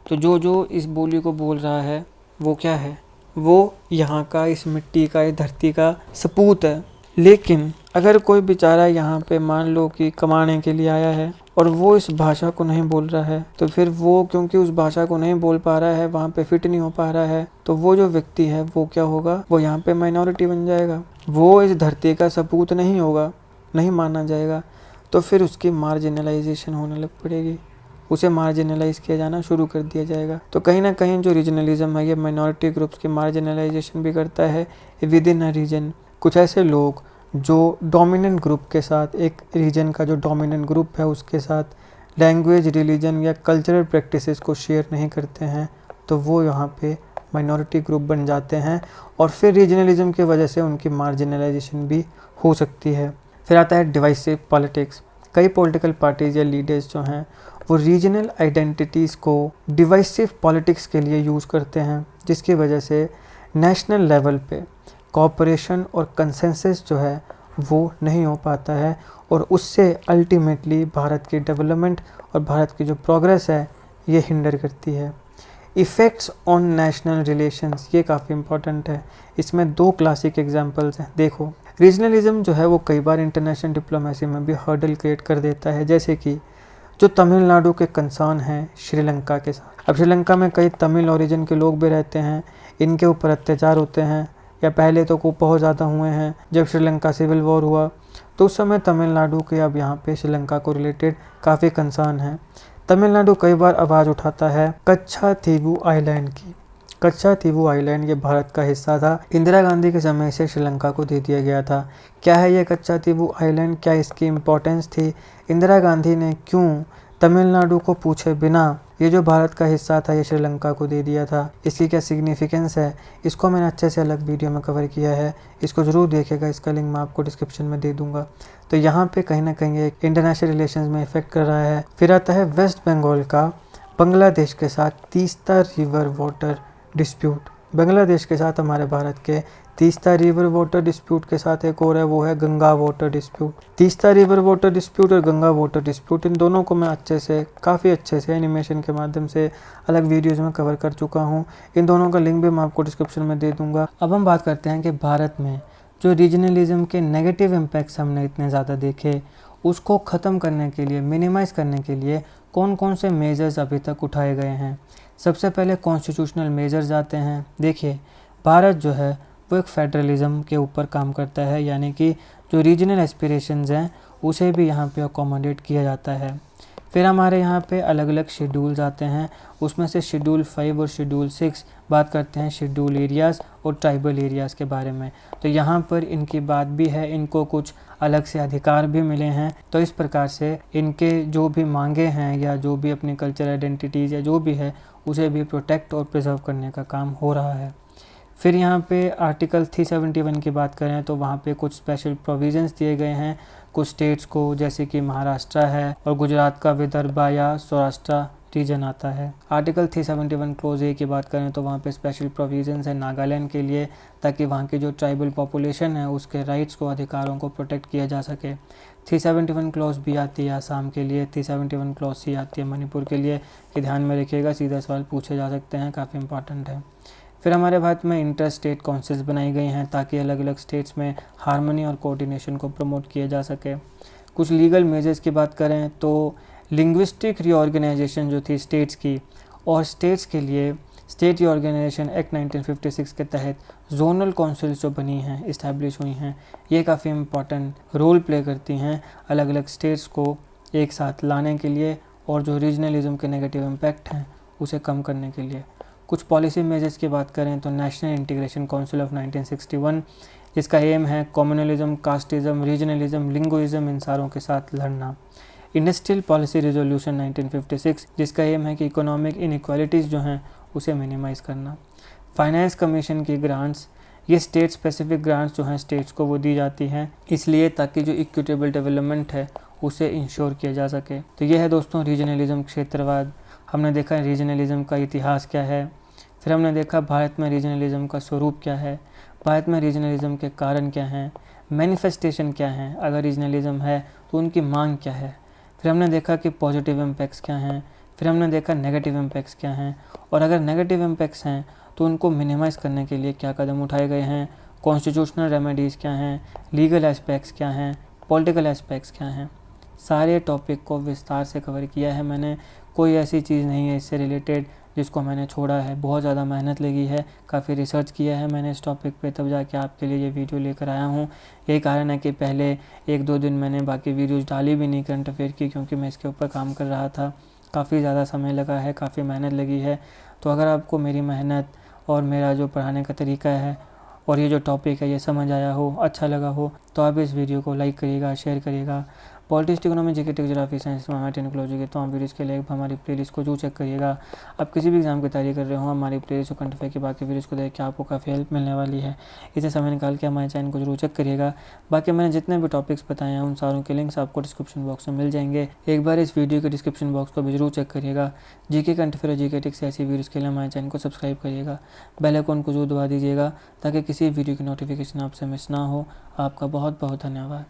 तो जो इस बोली को बोल रहा है वो क्या है, वो यहाँ का, इस मिट्टी का, इस धरती का सपूत है। लेकिन अगर कोई बेचारा यहाँ पे मान लो कि कमाने के लिए आया है और वो इस भाषा को नहीं बोल रहा है, तो फिर वो क्योंकि उस भाषा को नहीं बोल पा रहा है, वहाँ पे फिट नहीं हो पा रहा है, तो वो जो व्यक्ति है वो क्या होगा, वो यहाँ पे माइनॉरिटी बन जाएगा, वो इस धरती का सपूत नहीं होगा, नहीं माना जाएगा। तो फिर उसकी मार्जिनलाइजेशन होने लग पड़ेगी, उसे मार्जिनलाइज किया जाना शुरू कर दिया जाएगा। तो कहीं ना कहीं जो रीजनलिज्म है ये माइनॉरिटी ग्रुप्स की मार्जिनलाइजेशन भी करता है विद इन अ रीजन। कुछ ऐसे लोग जो डोमिनेंट ग्रुप के साथ, एक रीजन का जो डोमिनेंट ग्रुप है उसके साथ लैंग्वेज, रिलीजन या कल्चरल प्रैक्टिसेस को शेयर नहीं करते हैं, तो वो यहाँ पे माइनॉरिटी ग्रुप बन जाते हैं और फिर रीजनलिज्म की वजह से उनकी मार्जिनलाइजेशन भी हो सकती है। फिर आता है डिवाइसिव पॉलिटिक्स। कई पॉलिटिकल पार्टीज या लीडर्स जो हैं वो रीजनल आइडेंटिटीज़ को डिवाइसिव पॉलिटिक्स के लिए यूज़ करते हैं, जिसकी वजह से नेशनल लेवल पे कोऑपरेशन और कंसेंसस जो है वो नहीं हो पाता है और उससे अल्टीमेटली भारत की डेवलपमेंट और भारत की जो प्रोग्रेस है ये हिंडर करती है। इफ़ेक्ट्स ऑन नेशनल रिलेशंस, ये काफ़ी इंपॉर्टेंट है। इसमें दो क्लासिक एग्जांपल्स हैं। देखो, रीजनलिज्म जो है वो कई बार इंटरनेशनल डिप्लोमेसी में भी हर्डल क्रिएट कर देता है, जैसे कि जो तमिलनाडु के कंसर्न हैं श्रीलंका के साथ। अब श्रीलंका में कई तमिल ओरिजिन के लोग भी रहते हैं, इनके ऊपर अत्याचार होते हैं, या पहले तो को बहुत ज़्यादा हुए हैं। जब श्रीलंका सिविल वॉर हुआ तो उस समय तमिलनाडु के, अब यहाँ पे श्रीलंका को रिलेटेड काफ़ी कंसर्न है। तमिलनाडु कई बार आवाज़ उठाता है कच्छातीवू आइलैंड की। कच्छातीवू आइलैंड ये भारत का हिस्सा था, इंदिरा गांधी के समय से श्रीलंका को दे दिया गया था। क्या है ये कच्छातीवू आइलैंड, क्या इसकी इम्पोर्टेंस थी, इंदिरा गांधी ने क्यों तमिलनाडु को पूछे बिना ये जो भारत का हिस्सा था ये श्रीलंका को दे दिया था, इसकी क्या सिग्निफिकेंस है, इसको मैंने अच्छे से अलग वीडियो में कवर किया है, इसको ज़रूर देखेगा, इसका लिंक मैं आपको डिस्क्रिप्शन में दे दूंगा। तो यहाँ पे कहीं ना कहीं एक इंटरनेशनल रिलेशंस में इफेक्ट कर रहा है। फिर आता है वेस्ट बंगाल का बांग्लादेश के साथ Teesta river water dispute. Bangladesh के साथ हमारे भारत के तीस्ता रिवर वाटर डिस्प्यूट के साथ एक और है, वो है Ganga water dispute. Teesta river water dispute और गंगा वाटर डिस्प्यूट, इन दोनों को मैं काफ़ी अच्छे से एनिमेशन के माध्यम से अलग वीडियोज़ में कवर कर चुका हूँ। इन दोनों का लिंक भी मैं आपको डिस्क्रिप्शन में दे दूँगा। अब हम बात करते हैं कि भारत में जो रीजनलिज्म के नेगेटिव इम्पैक्ट्स हमने इतने ज़्यादा देखे, उसको ख़त्म करने के लिए, मिनिमाइज़ करने के लिए कौन कौन से मेजर्स अभी तक उठाए गए हैं। सबसे पहले कॉन्स्टिट्यूशनल मेजर्स आते हैं। देखिए, भारत जो है वो एक फेडरलिज्म के ऊपर काम करता है, यानी कि जो रीजनल एस्पिरेशंस हैं उसे भी यहाँ पे अकोमोडेट किया जाता है। फिर हमारे यहाँ पे अलग अलग शेड्यूल्स आते हैं, उसमें से शेड्यूल 5 और शेड्यूल 6 बात करते हैं शेड्यूल एरियाज़ और ट्राइबल एरियाज़ के बारे में। तो यहाँ पर इनकी बात भी है, इनको कुछ अलग से अधिकार भी मिले हैं। तो इस प्रकार से इनके जो भी मांगे हैं या जो भी अपनी कल्चरल आइडेंटिटीज़ या जो भी है उसे भी प्रोटेक्ट और प्रिजर्व करने का काम हो रहा है। फिर यहाँ पे आर्टिकल 371 की बात करें तो वहाँ पे कुछ स्पेशल प्रोविजंस दिए गए हैं कुछ स्टेट्स को, जैसे कि महाराष्ट्र है और गुजरात का विदर्भा या सौराष्ट्र रीजन आता है। आर्टिकल 371 क्लोज ए की बात करें तो वहाँ पे स्पेशल प्रोविजंस है नागालैंड के लिए, ताकि वहाँ की जो ट्राइबल पॉपुलेशन है उसके राइट्स को, अधिकारों को प्रोटेक्ट किया जा सके। 371 क्लॉज भी आती है आसाम के लिए, 371 क्लॉज सी आती है मणिपुर के लिए। ये ध्यान में रखिएगा, सीधा सवाल पूछे जा सकते हैं, काफ़ी इंपॉर्टेंट है। फिर हमारे भारत में इंटर स्टेट काउंसिल्स बनाई गई हैं ताकि अलग अलग स्टेट्स में हार्मनी और कोऑर्डिनेशन को प्रमोट किया जा सके। कुछ लीगल मेजर्स की बात करें तो लिंग्विस्टिक रीऑर्गेनाइजेशन जो थी स्टेट्स की, और स्टेट्स के लिए स्टेट रीऑर्गेनाइजेशन एक्ट 1956 के तहत जोनल काउंसिल्स जो बनी हैं, इस्टेब्लिश हुई हैं, ये काफ़ी इंपॉर्टेंट रोल प्ले करती हैं अलग अलग स्टेट्स को एक साथ लाने के लिए और जो रीजनलिज्म के नेगेटिव इम्पैक्ट हैं उसे कम करने के लिए। कुछ पॉलिसी मेजर्स की बात करें तो नेशनल इंटीग्रेशन काउंसिल ऑफ 1961, जिसका एम है कम्युनलिज्म, कास्टिज्म, रीजनलिज्म, लिंगुइज्म इन सारों के साथ लड़ना। इंडस्ट्रियल पॉलिसी रिजोल्यूशन 1956, जिसका एम है कि इकोनॉमिक इनइक्वालिटीज़ जो हैं उसे मिनिमाइज़ करना। फाइनेंस कमीशन की ग्रांट्स, ये स्टेट स्पेसिफिक ग्रांट्स जो हैं स्टेट्स को वो दी जाती हैं इसलिए ताकि जो इक्विटेबल डेवलपमेंट है उसे इंश्योर किया जा सके। तो ये है दोस्तों रीजनलिज्म, क्षेत्रवाद। हमने देखा रीजनलिज्म का इतिहास क्या है, फिर हमने देखा भारत में रीजनलिज्म का स्वरूप क्या है, भारत में रीजनलिज्म के कारण क्या हैं, मैनिफेस्टेशन क्या हैं, अगर रीजनलिज्म है तो उनकी मांग क्या है, फिर हमने देखा कि पॉजिटिव इम्पैक्ट्स क्या हैं, फिर हमने देखा नेगेटिव इम्पैक्ट्स क्या हैं, और अगर नेगेटिव इम्पैक्ट्स हैं तो उनको मिनिमाइज़ करने के लिए क्या कदम उठाए गए हैं, कॉन्स्टिट्यूशनल रेमेडीज़ क्या हैं, लीगल एस्पेक्ट्स क्या हैं, पॉलिटिकल एस्पेक्ट्स क्या हैं। सारे टॉपिक को विस्तार से कवर किया है मैंने, कोई ऐसी चीज़ नहीं है इससे रिलेटेड जिसको मैंने छोड़ा है। बहुत ज़्यादा मेहनत लगी है, काफ़ी रिसर्च किया है मैंने इस टॉपिक पे, तब जाके आपके लिए ये वीडियो लेकर आया हूँ। यही कारण है कि पहले 1-2 दिन मैंने बाकी वीडियोज़ डाली भी नहीं करंट अफेयर की, क्योंकि मैं इसके ऊपर काम कर रहा था। काफ़ी ज़्यादा समय लगा है, काफ़ी मेहनत लगी है। तो अगर आपको मेरी मेहनत और मेरा जो पढ़ाने का तरीका है और ये जो टॉपिक है ये समझ आया हो, अच्छा लगा हो, तो आप इस वीडियो को लाइक करिएगा, शेयर करिएगा। Politics, economy, GK, geography, science, math, technology के तमाम वीडियोज़ के लिए हमारी प्लेलिस्ट को जरूर चेक करिएगा। आप किसी भी एग्जाम की तैयारी कर रहे हो, हमारी प्लेलिस्ट और करंट अफेयर की बाकी वीडियोज़ को देख के आपको काफ़ी हेल्प मिलने वाली है। इसे समय निकाल के हमारे चैनल को जरूर चेक करिएगा। बाकी मैंने जितने भी टॉपिक्स बताए हैं उन सारों के लिंक्स आपको डिस्क्रिप्शन बॉक्स में मिल जाएंगे। एक बार इस वीडियो के डिस्क्रिप्शन बॉक्स को भी जरूर चेक करिएगा। जीके, करंट अफेयर और जीके टिक्स ऐसी वीडियोज़ के लिए हमारे चैनल को सब्सक्राइब करिएगा, बेल आइकन को जरूर दबा दीजिएगा ताकि किसी वीडियो की नोटिफिकेशन आपसे मिस ना हो। आपका बहुत बहुत धन्यवाद।